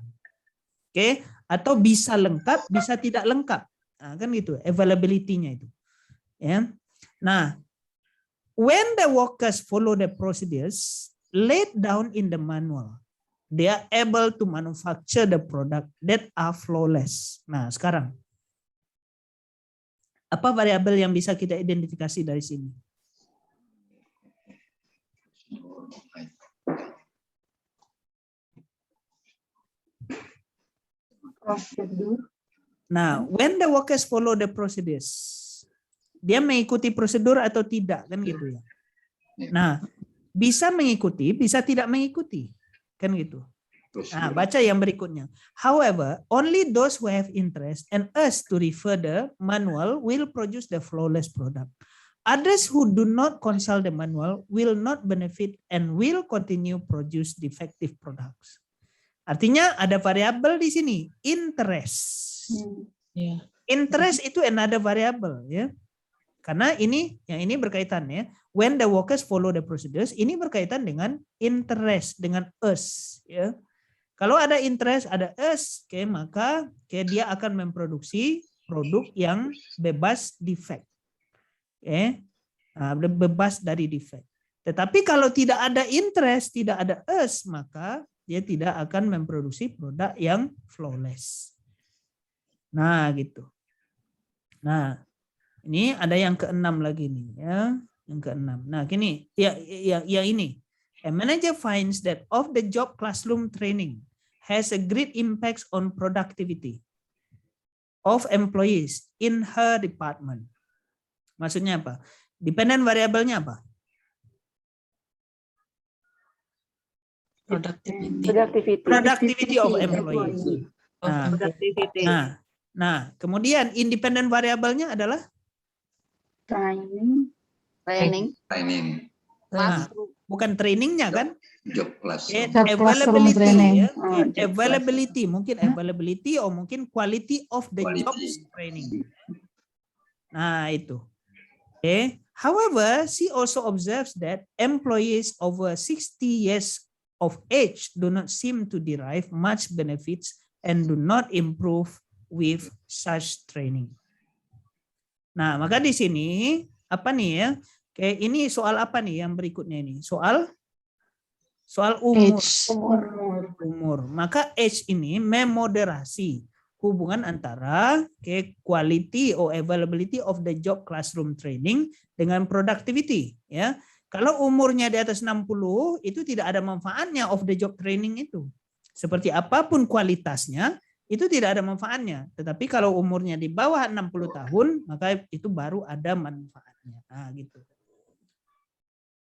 Oke, atau bisa lengkap, bisa tidak lengkap. Nah, kan gitu, availability-nya itu. Ya. Nah, when the workers follow the procedures laid down in the manual, they are able to manufacture the product that are flawless. Nah, sekarang apa variabel yang bisa kita identifikasi dari sini? Prosedur. Nah, when the workers follow the procedures, dia mengikuti prosedur atau tidak, kan gitu ya. Nah, bisa mengikuti, bisa tidak mengikuti, kan gitu. Nah, baca yang berikutnya. However, only those who have interest and us to refer the manual will produce the flawless product. Others who do not consult the manual will not benefit and will continue produce defective products. Artinya ada variabel di sini, interest. Interest itu another variable ya. Karena yang ini berkaitan ya. When the workers follow the procedures, ini berkaitan dengan interest, dengan us ya. Kalau ada interest, ada us, maka dia akan memproduksi produk yang bebas defect. Bebas dari defect. Tetapi kalau tidak ada interest, tidak ada us, maka dia tidak akan memproduksi produk yang flawless. Nah, gitu. Nah, ini ada yang keenam lagi nih ya, yang keenam. Nah, gini, ya ini. A manager finds that of the job classroom training has a great impact on productivity of employees in her department. Maksudnya apa? Dependent variabelnya apa? Productivity of employees. Nah, kemudian independent variabelnya adalah Training. Nah, bukan trainingnya kan? Job class. Availability, ya. Availability, mungkin availability atau mungkin quality of the jobs training. Nah, itu. However, she also observes that employees over 60 years of age do not seem to derive much benefits and do not improve with such training. Nah, maka di sini apa nih ya? Kayak ini soal apa nih yang berikutnya ini? Soal umur. Maka age ini memoderasi hubungan antara quality or availability of the job classroom training dengan productivity ya. Kalau umurnya di atas 60 itu tidak ada manfaatnya of the job training itu. Seperti apapun kualitasnya itu tidak ada manfaatnya. Tetapi kalau umurnya di bawah 60 tahun maka itu baru ada manfaatnya. Nah, gitu.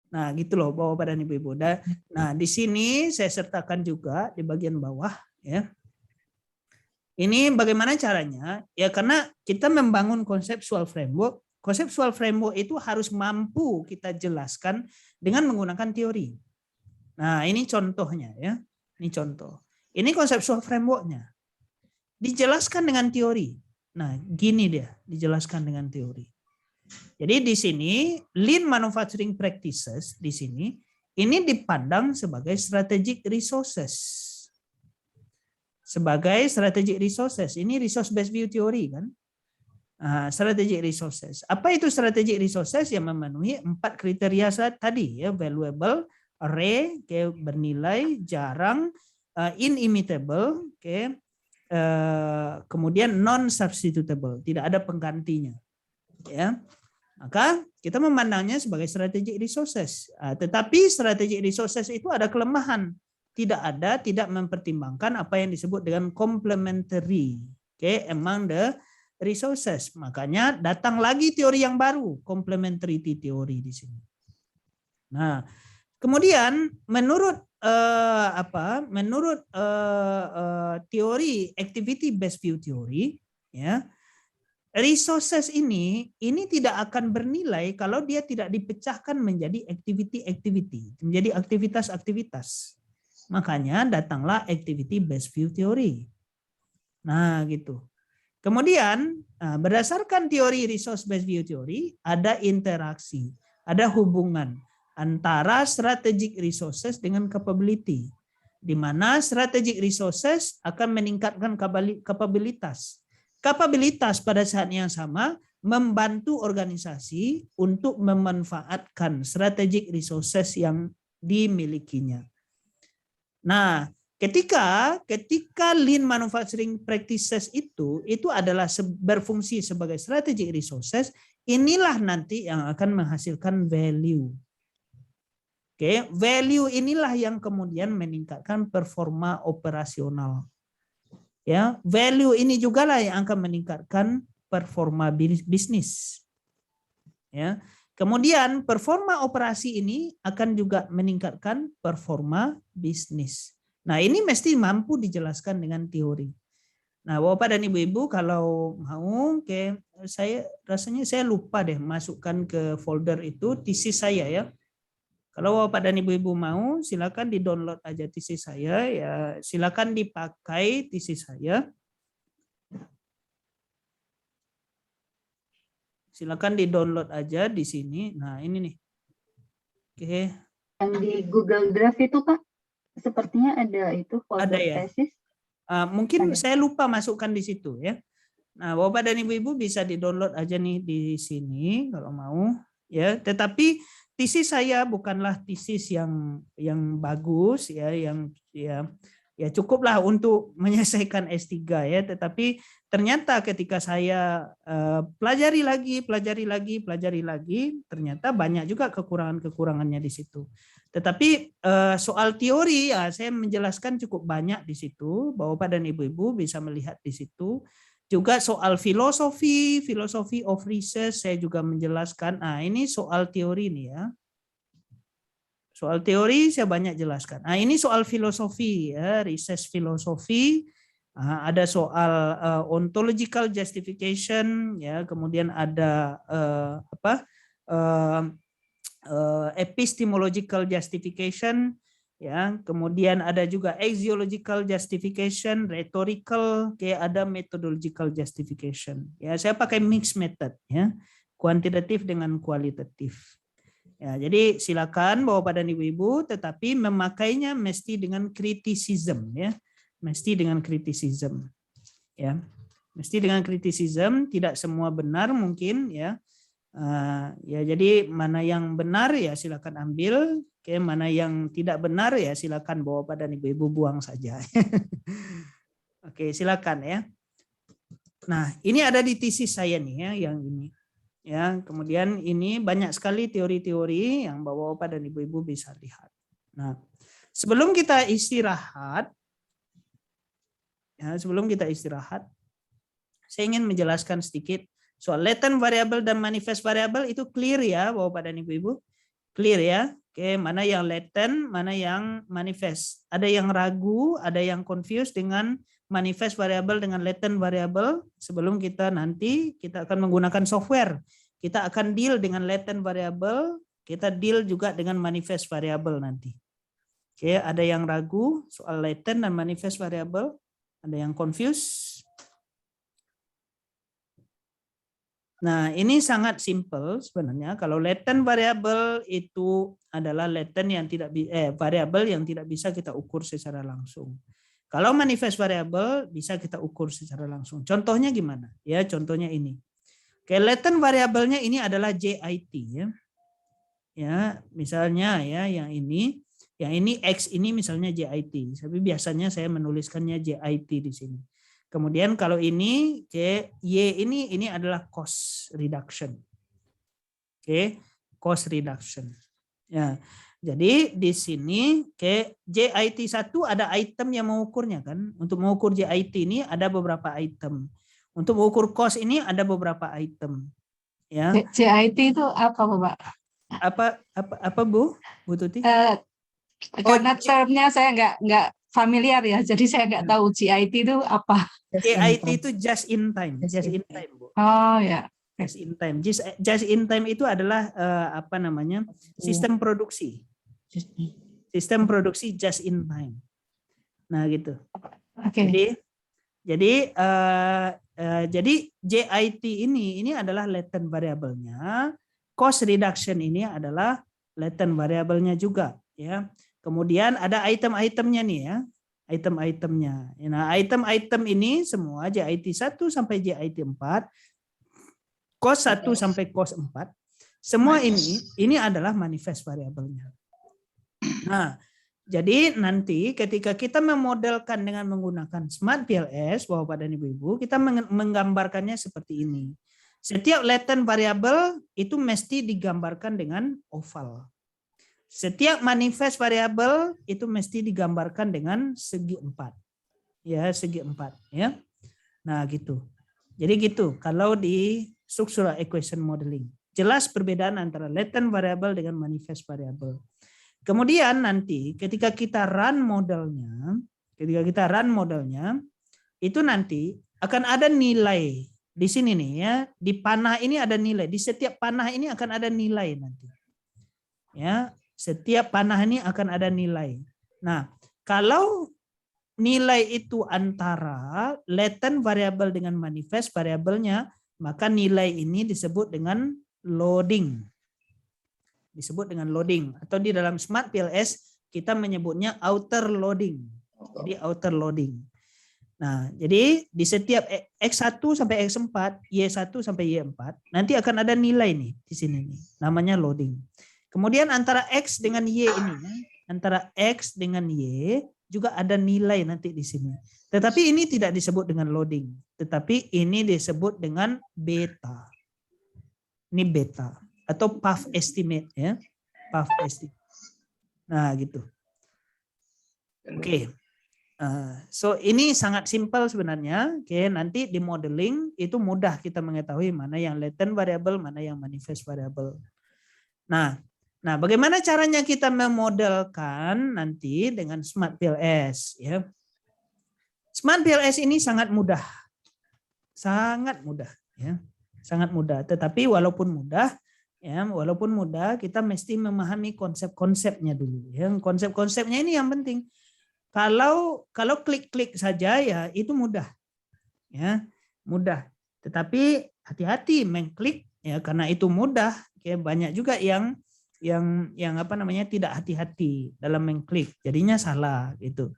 Nah, gitu loh Bapak dan Ibu-ibu. Nah, di sini saya sertakan juga di bagian bawah ya. Ini bagaimana caranya? Ya karena kita membangun conceptual framework. Conceptual framework itu harus mampu kita jelaskan dengan menggunakan teori. Nah, ini contohnya ya. Ini contoh. Ini conceptual frameworknya. Dijelaskan dengan teori. Nah, gini dia, dijelaskan dengan teori. Jadi di sini lean manufacturing practices di sini ini dipandang sebagai strategic resources. Sebagai strategic resources. Ini resource based view theory kan? Strategic resources. Apa itu strategic resources? Yang memenuhi 4 kriteria tadi ya, valuable, rare, bernilai, jarang, inimitable, kemudian non substitutable, tidak ada penggantinya. Ya. Maka kita memandangnya sebagai strategic resources. Tetapi strategic resources itu ada kelemahan. Tidak mempertimbangkan apa yang disebut dengan complementary among the resources. Makanya datang lagi teori yang baru, complementarity theory di sini. Nah, kemudian menurut teori activity based view theory ya, resources ini tidak akan bernilai kalau dia tidak dipecahkan menjadi activity, menjadi aktivitas-aktivitas. Makanya datanglah activity based view theory. Nah, gitu. Kemudian berdasarkan teori resource based view theory ada interaksi, ada hubungan antara strategic resources dengan capability, di mana strategic resources akan meningkatkan kapabilitas. Kapabilitas pada saat yang sama membantu organisasi untuk memanfaatkan strategic resources yang dimilikinya. Nah, ketika lean manufacturing practices itu adalah berfungsi sebagai strategic resources, inilah nanti yang akan menghasilkan value. Oke, value inilah yang kemudian meningkatkan performa operasional. Ya, value ini juga lah yang akan meningkatkan performa bisnis. Ya. Kemudian performa operasi ini akan juga meningkatkan performa bisnis. Nah, ini mesti mampu dijelaskan dengan teori. Nah, Bapak dan Ibu-ibu kalau mau, rasanya saya lupa deh masukkan ke folder itu tesis saya ya. Kalau Bapak dan Ibu-ibu mau, silakan di-download aja tesis saya ya, silakan dipakai tesis saya. Silakan di-download aja di sini. Nah, ini nih. Oke. Yang di Google Drive itu, Pak, sepertinya ada itu folder ada ya? tesis. Mungkin Ada. saya lupa masukkan di situ ya. Nah, Bapak dan Ibu-ibu bisa di-download aja nih di sini kalau mau ya. Tetapi tesis saya bukanlah tesis yang bagus ya, yang ya cukuplah untuk menyelesaikan S3 ya, tetapi ternyata ketika saya pelajari lagi, ternyata banyak juga kekurangannya di situ. Tetapi soal teori ya saya menjelaskan cukup banyak di situ, Bapak dan Ibu-ibu bisa melihat di situ. Juga soal filosofi of research saya juga menjelaskan. Nah, ini soal teori nih ya. Soal teori saya banyak jelaskan. Nah, ini soal filosofi ya, research filosofi. Ada soal ontological justification ya, kemudian ada epistemological justification ya, kemudian ada juga axiological justification, rhetorical, kayak ada methodological justification. Ya, saya pakai mixed method ya, kuantitatif dengan kualitatif. Ya, jadi silakan Bapak dan Ibu-ibu, tetapi memakainya mesti dengan criticism ya. Mesti dengan criticism. Ya. Mesti dengan criticism, tidak semua benar mungkin ya. Ya, jadi mana yang benar ya silakan ambil, mana yang tidak benar ya silakan Bapak dan Ibu-ibu buang saja. Oke, silakan ya. Nah, ini ada di tesis saya nih ya, yang ini. Ya, kemudian ini banyak sekali teori-teori yang Bapak dan Ibu-ibu bisa lihat. Nah, sebelum kita istirahat, saya ingin menjelaskan sedikit soal latent variable dan manifest variable. Itu clear ya, Bapak dan Ibu-ibu, clear ya. Oke, mana yang latent, mana yang manifest. Ada yang ragu, ada yang confused dengan manifest variable dengan latent variable. Sebelum kita akan menggunakan software. Kita akan deal dengan latent variable, kita deal juga dengan manifest variable nanti. Oke, ada yang ragu soal latent dan manifest variable, ada yang confused. Nah, ini sangat simple sebenarnya. Kalau latent variable itu adalah latent yang variable yang tidak bisa kita ukur secara langsung. Kalau manifest variable bisa kita ukur secara langsung. Contohnya gimana? Ya, contohnya ini. Oke, latent variabelnya ini adalah JIT ya. Ya, misalnya ya yang ini X ini misalnya JIT. Tapi biasanya saya menuliskannya JIT di sini. Kemudian kalau ini Y ini adalah cost reduction. Oke, cost reduction. Ya. Jadi di sini JIT 1 ada item yang mengukurnya kan. Untuk mengukur JIT ini ada beberapa item. Untuk mengukur cost ini ada beberapa item. Ya. JIT itu apa, Bapak? Apa Bu Tuti? Karena termnya saya nggak familiar ya, jadi saya nggak tahu JIT itu apa. JIT itu just in time, Bu. Oh ya. Just in time. Just in time itu adalah sistem produksi. Sistem produksi just in time. Nah gitu. Oke. Jadi Jadi JIT ini adalah latent variabelnya, cost reduction ini adalah latent variabelnya juga, ya. Kemudian ada item-itemnya nih ya, item-itemnya. Nah, item-item ini semua JIT 1 sampai JIT 4, cost 1 sampai cost 4, semua ini adalah manifest variabelnya. Nah, jadi nanti ketika kita memodelkan dengan menggunakan Smart PLS, Bapak dan Ibu-ibu, kita menggambarkannya seperti ini. Setiap latent variable itu mesti digambarkan dengan oval. Setiap manifest variable itu mesti digambarkan dengan segi 4. Ya, segi 4 ya. Nah, gitu. Jadi gitu kalau di structural equation modeling. Jelas perbedaan antara latent variable dengan manifest variable. Kemudian nanti ketika kita run modelnya, itu nanti akan ada nilai di sini nih ya, di panah ini ada nilai, di setiap panah ini akan ada nilai nanti. Ya, setiap panah ini akan ada nilai. Nah, kalau nilai itu antara latent variable dengan manifest variabelnya, maka nilai ini disebut dengan loading. Disebut dengan loading, atau di dalam Smart PLS kita menyebutnya outer loading. Jadi outer loading. Nah, jadi di setiap X1 sampai X4, Y1 sampai Y4 nanti akan ada nilai nih di sini nih, namanya loading. Kemudian antara X dengan Y ini, antara X dengan Y juga ada nilai nanti di sini. Tetapi ini tidak disebut dengan loading, tetapi ini disebut dengan beta. Ini beta. Atau path estimate ya, path estimate. Nah gitu. Oke. So ini sangat simpel sebenarnya. Oke, nanti di modeling itu mudah kita mengetahui mana yang latent variable, mana yang manifest variable. Nah, bagaimana caranya kita memodelkan nanti dengan Smart PLS ya? Smart PLS ini sangat mudah ya, sangat mudah. Tetapi walaupun mudah, kita mesti memahami konsep-konsepnya dulu. Ya, konsep-konsepnya ini yang penting. Kalau klik-klik saja ya itu mudah, ya mudah. Tetapi hati-hati mengklik ya, karena itu mudah. Ya, banyak juga yang tidak hati-hati dalam mengklik, jadinya salah gitu.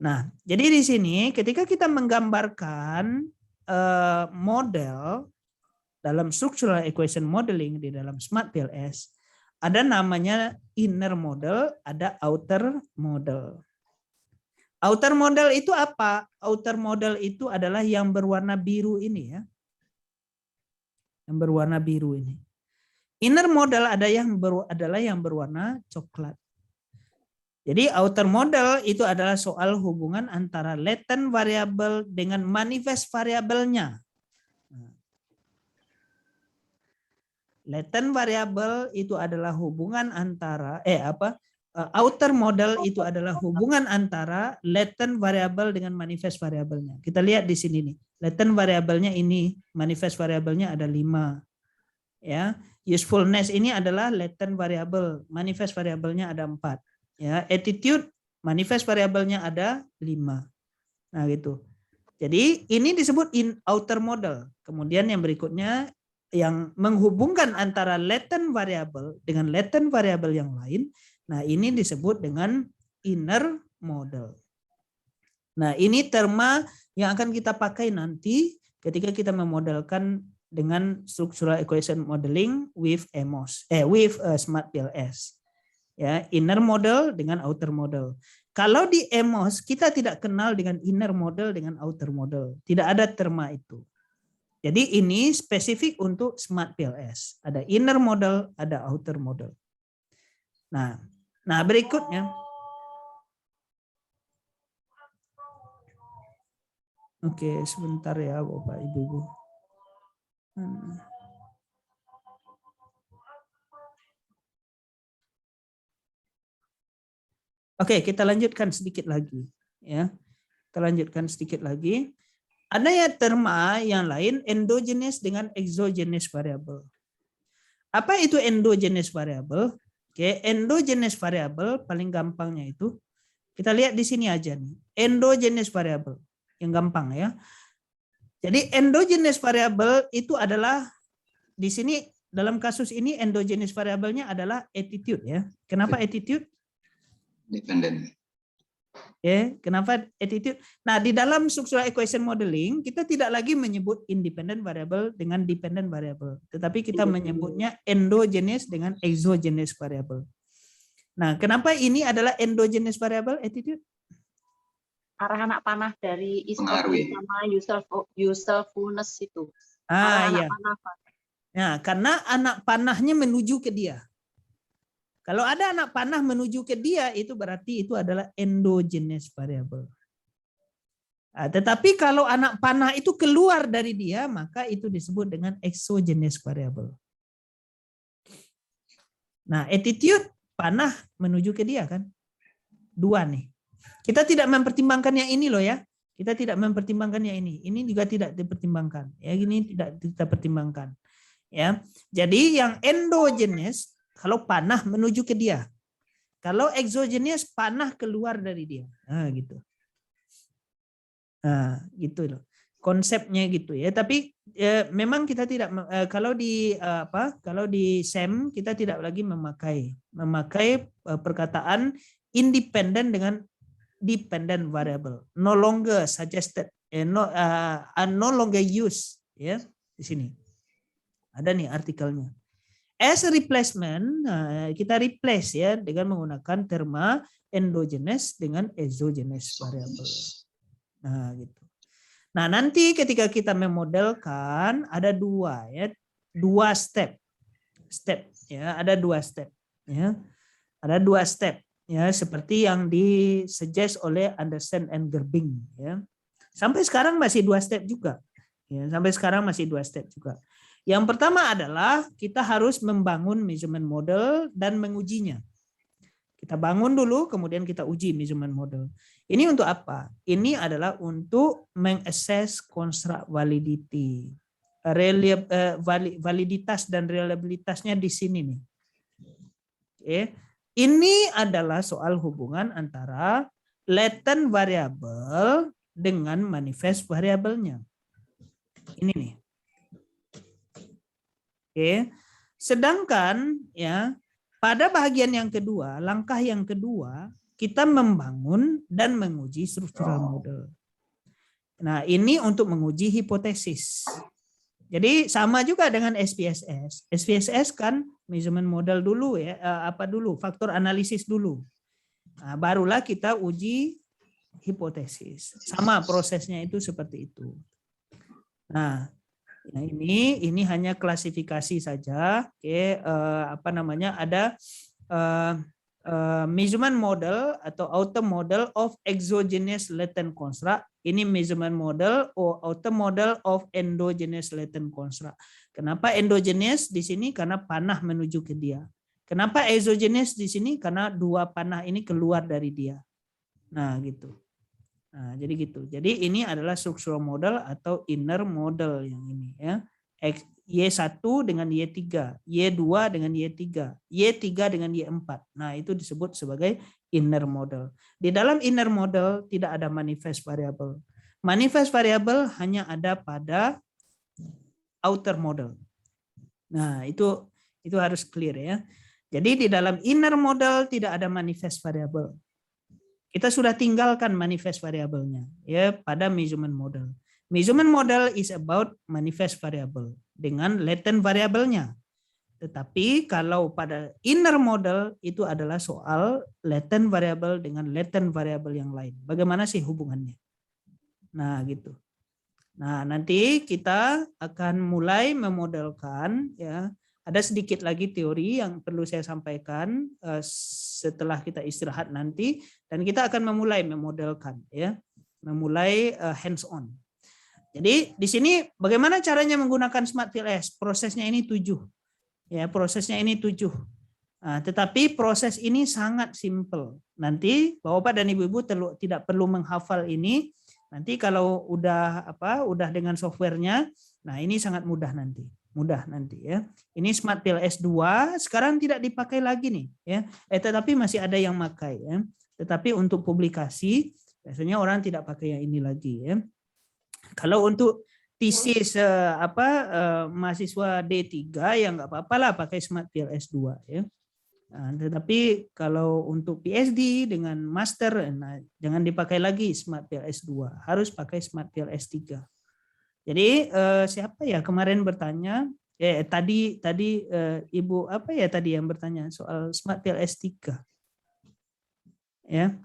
Nah, jadi di sini ketika kita menggambarkan model dalam structural equation modeling di dalam Smart PLS, ada namanya inner model, ada outer model. Outer model itu apa? Outer model itu adalah yang berwarna biru ini ya. Yang berwarna biru ini. Inner model adalah yang berwarna coklat. Jadi outer model itu adalah soal hubungan antara latent variable dengan manifest variabelnya. Latent variable itu adalah hubungan antara outer model itu adalah hubungan antara latent variable dengan manifest variabelnya. Kita lihat di sini nih. Latent variabelnya ini, manifest variabelnya ada 5. Ya, usefulness ini adalah latent variable, manifest variabelnya ada 4. Ya, attitude, manifest variabelnya ada 5. Nah, gitu. Jadi ini disebut outer model. Kemudian yang berikutnya yang menghubungkan antara latent variable dengan latent variable yang lain. Nah, ini disebut dengan inner model. Nah, ini terma yang akan kita pakai nanti ketika kita memodelkan dengan structural equation modeling with Smart PLS. Ya, inner model dengan outer model. Kalau di EMOS kita tidak kenal dengan inner model dengan outer model. Tidak ada terma itu. Jadi ini spesifik untuk Smart PLS. Ada inner model, ada outer model. Nah, berikutnya. Oke, sebentar ya Bapak Ibu. Oke, kita lanjutkan sedikit lagi. Ya, kita lanjutkan sedikit lagi. Ada ya terma yang lain endogenous dengan exogenous variable. Apa itu endogenous variable? Oke, endogenous variable paling gampangnya itu kita lihat di sini aja nih. Endogenous variable yang gampang ya. Jadi endogenous variable itu adalah di sini dalam kasus ini endogenous variabelnya adalah attitude ya. Kenapa attitude? Dependent. Kenapa attitude? Nah, di dalam structural equation modeling kita tidak lagi menyebut independent variable dengan dependent variable, tetapi kita menyebutnya endogenous dengan exogenous variable. Nah, kenapa ini adalah endogenous variable attitude? Arah anak panah dari Pengaruhi. sama usefulness itu. Arah anak Iya. panah. Nah, karena anak panahnya menuju ke dia. Kalau ada anak panah menuju ke dia, itu berarti itu adalah endogenous variable. Nah, tetapi kalau anak panah itu keluar dari dia, maka itu disebut dengan exogenous variable. Nah, attitude panah menuju ke dia kan. Dua nih. Kita tidak mempertimbangkan yang ini loh ya. Kita tidak mempertimbangkan yang ini. Ini juga tidak dipertimbangkan. Ya, ini tidak kita pertimbangkan. Ya. Jadi yang endogenous kalau panah menuju ke dia. Kalau exogenous panah keluar dari dia. Nah, gitu. Nah, gitu loh. Konsepnya gitu ya. Tapi memang kita tidak kalau di kalau di SEM kita tidak lagi memakai perkataan independent dengan dependent variable. No longer suggested, no longer used ya di sini. Ada nih artikelnya. As a replacement, kita replace ya dengan menggunakan terma endogenous dengan exogenous variable. Nah, gitu. Nah, nanti ketika kita memodelkan ada dua step ya, ada dua step ya. Ada dua step ya, seperti yang disuggest oleh Anderson and Gerbing ya. Sampai sekarang masih dua step juga. Ya, sampai sekarang masih dua step juga. Yang pertama adalah kita harus membangun measurement model dan mengujinya. Kita bangun dulu, kemudian kita uji measurement model. Ini untuk apa? Ini adalah untuk mengakses construct validity. Validitas dan reliabilitasnya di sini nih. Oke. Ini adalah soal hubungan antara latent variable dengan manifest variabelnya. Ini nih. Oke. Sedangkan ya pada bagian yang kedua, langkah yang kedua, kita membangun dan menguji structural model. Nah, ini untuk menguji hipotesis. Jadi sama juga dengan SPSS. SPSS kan measurement model dulu ya, faktor analisis dulu. Nah, barulah kita uji hipotesis. Sama prosesnya itu seperti itu. Nah, ini hanya klasifikasi saja. Oke, ada measurement model atau outer model of exogenous latent construct. Ini measurement model or outer model of endogenous latent construct. Kenapa endogenous di sini? Karena panah menuju ke dia. Kenapa exogenous di sini? Karena dua panah ini keluar dari dia. Nah, gitu. Nah, jadi gitu. Jadi ini adalah structural model atau inner model yang ini ya. Y1 dengan Y3, Y2 dengan Y3, Y3 dengan Y4. Nah, itu disebut sebagai inner model. Di dalam inner model tidak ada manifest variable. Manifest variable hanya ada pada outer model. Nah, itu harus clear ya. Jadi di dalam inner model tidak ada manifest variable. Kita sudah tinggalkan manifest variabelnya ya pada measurement model. Measurement model is about manifest variable dengan latent variabelnya. Tetapi kalau pada inner model itu adalah soal latent variable dengan latent variable yang lain. Bagaimana sih hubungannya? Nah, gitu. Nah, nanti kita akan mulai memodelkan ya. Ada sedikit lagi teori yang perlu saya sampaikan setelah kita istirahat nanti, dan kita akan memulai memodelkan ya. Memulai hands on. Jadi di sini bagaimana caranya menggunakan Smart PLS? Prosesnya ini 7. Ya, prosesnya ini 7. Nah, tetapi proses ini sangat simple. Nanti Bapak dan Ibu-ibu tidak perlu menghafal ini. Nanti kalau udah dengan softwarenya, nah ini sangat mudah nanti. Ya. Ini Smart PLS 2 sekarang tidak dipakai lagi nih ya. Tetapi masih ada yang pakai ya. Tetapi untuk publikasi biasanya orang tidak pakai yang ini lagi ya. Kalau untuk tesis mahasiswa D3 ya nggak apa-apa lah pakai SmartPL S2 ya. Nah, tetapi kalau untuk PhD dengan master, nah, jangan dipakai lagi SmartPL S2, harus pakai SmartPL S3. Jadi siapa ya kemarin bertanya? Tadi Ibu apa ya tadi yang bertanya soal SmartPL S3? Ya,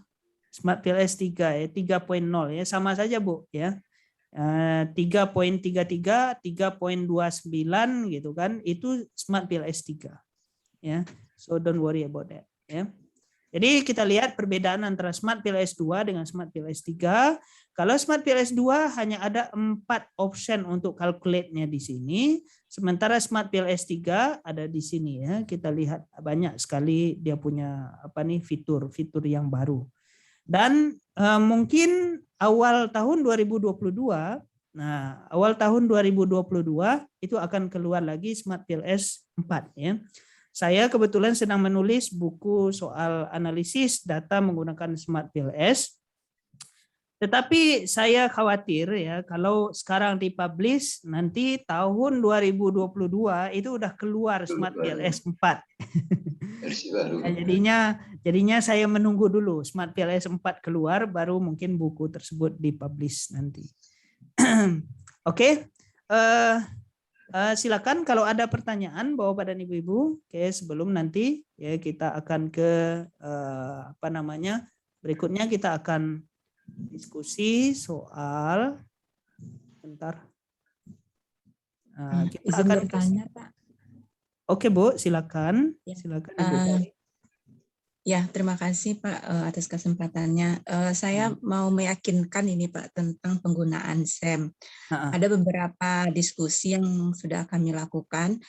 SmartPL S3 ya 3.0 ya sama saja Bu ya. 3.33, 3.29 gitu kan, itu SmartPL S3 ya. So don't worry about that ya. Jadi kita lihat perbedaan antara SmartPL S2 dengan SmartPL S3. Kalau SmartPL S2 hanya ada 4 option untuk calculate-nya di sini, sementara SmartPL S3 ada di sini ya. Kita lihat banyak sekali dia punya fitur-fitur yang baru. Dan mungkin awal tahun 2022, nah awal tahun 2022 itu akan keluar lagi SmartPL S4 ya. Saya kebetulan sedang menulis buku soal analisis data menggunakan SmartPL S. Tetapi saya khawatir ya kalau sekarang dipublish nanti tahun 2022 itu udah keluar SmartPL S4. Nah, jadinya saya menunggu dulu SmartPL S4 keluar baru mungkin buku tersebut dipublish nanti. Oke. Silakan kalau ada pertanyaan Bapak dan Ibu-ibu. Oke, sebelum nanti ya kita akan ke berikutnya kita akan diskusi soal kita izin akan bertanya, Pak. Oke, Bu, silakan. Ya. Silakan Ibu. Ya, terima kasih Pak atas kesempatannya. Saya mau meyakinkan ini Pak tentang penggunaan SEM. Ada beberapa diskusi yang sudah kami lakukan.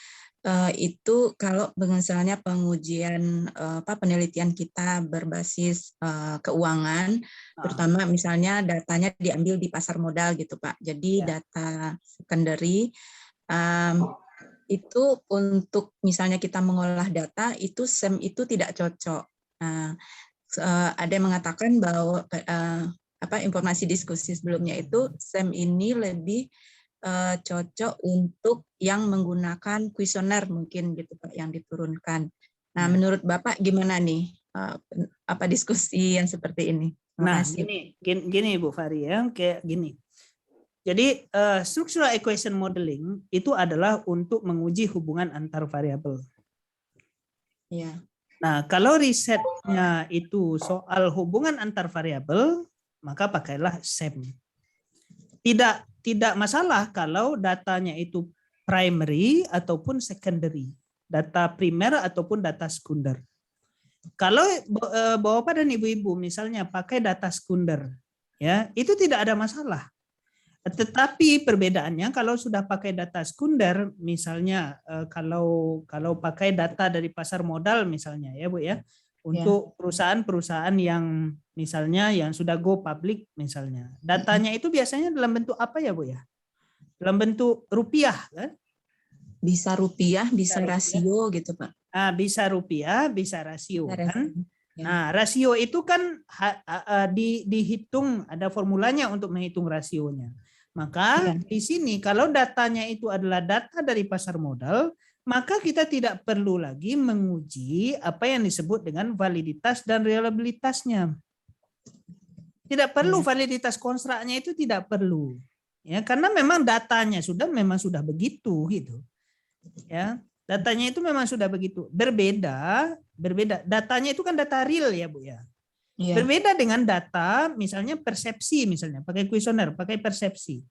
Itu kalau misalnya pengujian penelitian kita berbasis keuangan, terutama misalnya datanya diambil di pasar modal gitu Pak. Jadi data secondary itu untuk misalnya kita mengolah data itu SEM itu tidak cocok. Nah, ada yang mengatakan bahwa informasi diskusi sebelumnya itu SEM ini lebih cocok untuk yang menggunakan kuesioner mungkin gitu Pak yang diturunkan. Nah, menurut Bapak gimana nih diskusi yang seperti ini? Nah, gini Bu Fari ya, kayak gini. Jadi structural equation modeling itu adalah untuk menguji hubungan antar variabel. Ya. Nah, kalau risetnya itu soal hubungan antar variabel, maka pakailah SEM. Tidak masalah kalau datanya itu primary ataupun secondary, data primer ataupun data sekunder. Kalau Bapak dan Ibu-ibu misalnya pakai data sekunder, ya itu tidak ada masalah. Tetapi perbedaannya kalau sudah pakai data sekunder, misalnya kalau pakai data dari pasar modal misalnya ya Bu ya, untuk perusahaan-perusahaan yang misalnya yang sudah go public misalnya, datanya itu biasanya dalam bentuk apa ya Bu ya? Dalam bentuk rupiah kan? Bisa rupiah, bisa rasio gitu Pak. Bisa rupiah, bisa rasio kan? Nah, rasio itu kan dihitung, ada formulanya untuk menghitung rasionya. Maka di sini kalau datanya itu adalah data dari pasar modal, maka kita tidak perlu lagi menguji apa yang disebut dengan validitas dan reliabilitasnya. Tidak perlu validitas konstraknya itu tidak perlu. Ya, karena memang datanya memang sudah begitu gitu. Ya, datanya itu memang sudah begitu. Berbeda. Datanya itu kan data real ya Bu ya. Berbeda dengan data misalnya persepsi misalnya pakai kuesioner, pakai persepsi.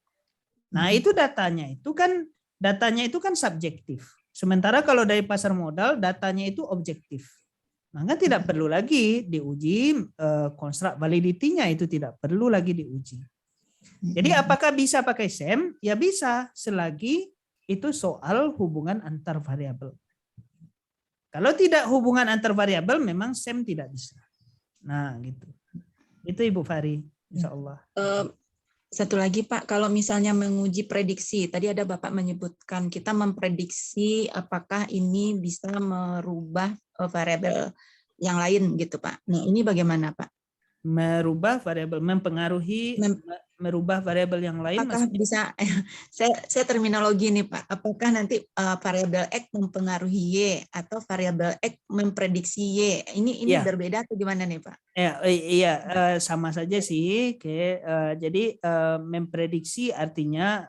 Nah, itu datanya itu kan subjektif. Sementara kalau dari pasar modal datanya itu objektif. Maka tidak perlu lagi diuji konstruk validity-nya, itu tidak perlu lagi diuji. Jadi apakah bisa pakai SEM? Ya bisa selagi itu soal hubungan antar variabel. Kalau tidak hubungan antar variabel memang SEM tidak bisa. Nah, gitu. Itu Ibu Fari, insya Allah. Satu lagi Pak, kalau misalnya menguji prediksi, tadi ada Bapak menyebutkan kita memprediksi apakah ini bisa merubah variabel yang lain gitu Pak. Nah, ini bagaimana Pak? merubah variabel, mempengaruhi, merubah variabel yang lain. Apakah bisa, saya terminologi nih Pak, apakah nanti variabel X mempengaruhi Y atau variabel X memprediksi Y? Ini ya. Berbeda atau gimana nih Pak? Iya, sama saja sih. Jadi memprediksi artinya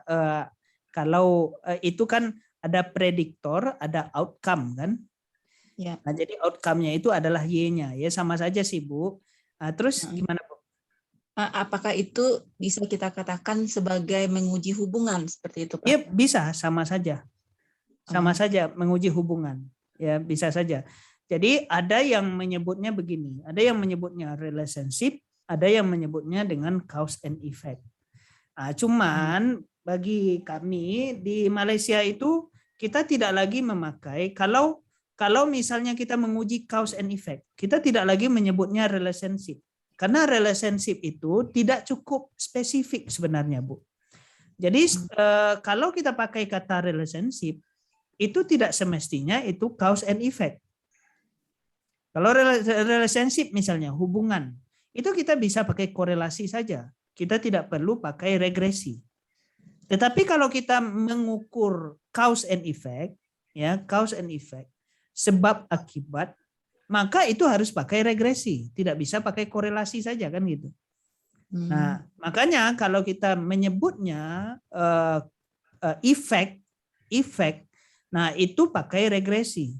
kalau itu kan ada prediktor, ada outcome kan. Ya. Nah, jadi outcome-nya itu adalah Y-nya, ya sama saja sih Bu. Terus gimana Bu? Apakah itu bisa kita katakan sebagai menguji hubungan seperti itu Pak? Iya bisa, sama saja. Sama saja menguji hubungan. Ya bisa saja. Jadi ada yang menyebutnya begini, ada yang menyebutnya relationship, ada yang menyebutnya dengan cause and effect. Cuman bagi kami di Malaysia itu kita tidak lagi memakai kalau misalnya kita menguji cause and effect, kita tidak lagi menyebutnya relationship. Karena relationship itu tidak cukup spesifik sebenarnya, Bu. Jadi kalau kita pakai kata relationship, itu tidak semestinya itu cause and effect. Kalau relationship misalnya hubungan, itu kita bisa pakai korelasi saja. Kita tidak perlu pakai regresi. Tetapi kalau kita mengukur cause and effect, ya cause and effect, sebab akibat, maka itu harus pakai regresi, tidak bisa pakai korelasi saja kan gitu. Nah, makanya kalau kita menyebutnya efek, nah itu pakai regresi.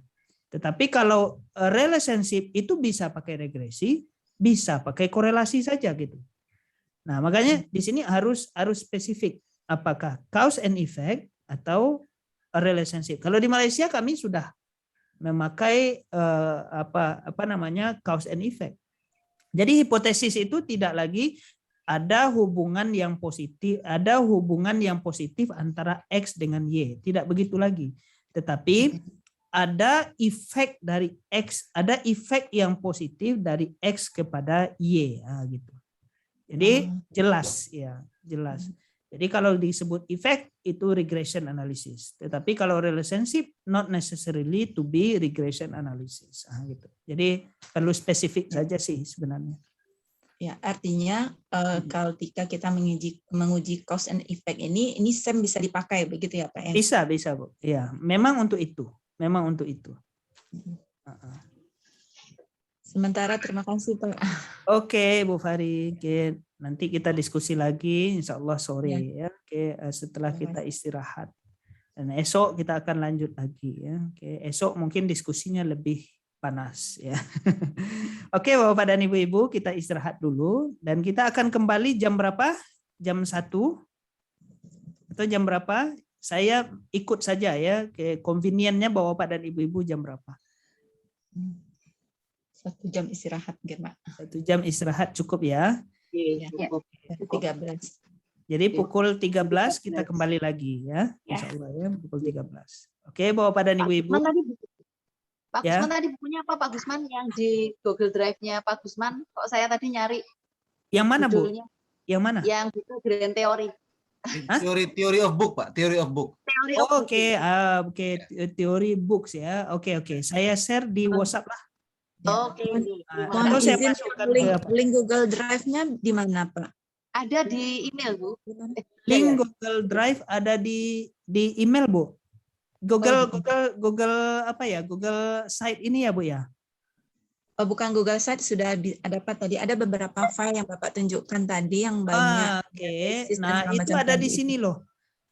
Tetapi kalau relationship itu bisa pakai regresi, bisa pakai korelasi saja gitu. Nah, makanya di sini harus spesifik apakah cause and effect atau relationship. Kalau di Malaysia kami sudah memakai cause and effect. Jadi hipotesis itu tidak lagi ada hubungan yang positif, antara X dengan Y, tidak begitu lagi. Tetapi ada efek dari X, ada efek yang positif dari X kepada Y, gitu. Jadi jelas ya, jelas. Jadi kalau disebut efek itu regression analysis. Tetapi kalau relationship not necessarily to be regression analysis. Gitu. Jadi perlu spesifik saja sih sebenarnya. Ya, artinya kalau kita menguji cause and effect ini SEM bisa dipakai begitu ya Pak? Bisa Bu. Ya, memang untuk itu. Sementara terima kasih Pak. Oke Bu Fari. Oke. Nanti kita diskusi lagi, insya Allah sore ya. Oke, setelah kita istirahat. Dan esok kita akan lanjut lagi ya. Oke, esok mungkin diskusinya lebih panas ya. Oke, Bapak dan Ibu-ibu, kita istirahat dulu dan kita akan kembali jam berapa? Jam 1 atau jam berapa? Saya ikut saja ya. Ke convenience-nya Bapak dan Ibu-ibu jam berapa? 1 jam istirahat, Pak. 1 jam istirahat cukup ya. Ya, 13. Jadi pukul 13 kita kembali lagi ya. Insya Allah ya pukul 13. Oke, Bapak dan Ibu-ibu. Pak Gusman tadi bukunya apa Pak Gusman yang di Google Drive-nya Pak Gusman? Kok saya tadi nyari. Yang mana Bu? Yang mana? Yang buku Grand Theory. Theory of book Pak, Theory of book. Oke, teori books ya. Oke. Saya share di WhatsApp lah. Oke. Atau saya masukkan link Google Drive-nya di mana, Pak? Ada di email, Bu. Link Google Drive ada di email, Bu. Google apa ya? Google Site ini ya, Bu ya? Oh, bukan Google Site, sudah dapat tadi. Ada beberapa file yang Bapak tunjukkan tadi yang banyak. Oke. Nah, itu ada di sini loh.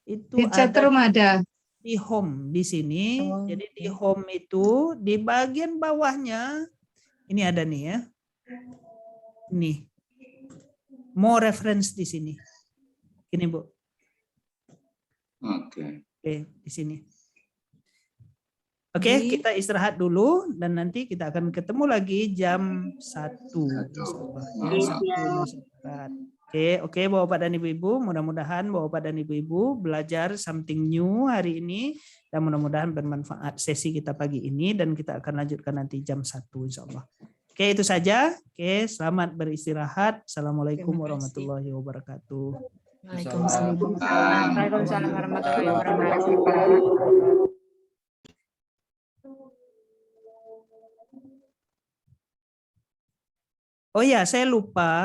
Itu di chatroom ada. Di home di sini. Jadi di home itu di bagian bawahnya ini ada nih ya. Nih. More reference di sini. Ini, Bu. Oke, di sini. Oke, kita istirahat dulu dan nanti kita akan ketemu lagi jam 1. Oke, Bapak dan Ibu-ibu, mudah-mudahan Bapak dan Ibu-ibu belajar something new hari ini dan mudah-mudahan bermanfaat sesi kita pagi ini dan kita akan lanjutkan nanti jam 1 insyaallah. Oke, itu saja. Oke, selamat beristirahat. Assalamualaikum warahmatullahi wabarakatuh. Waalaikumsalam warahmatullahi wabarakatuh. Oh ya, saya lupa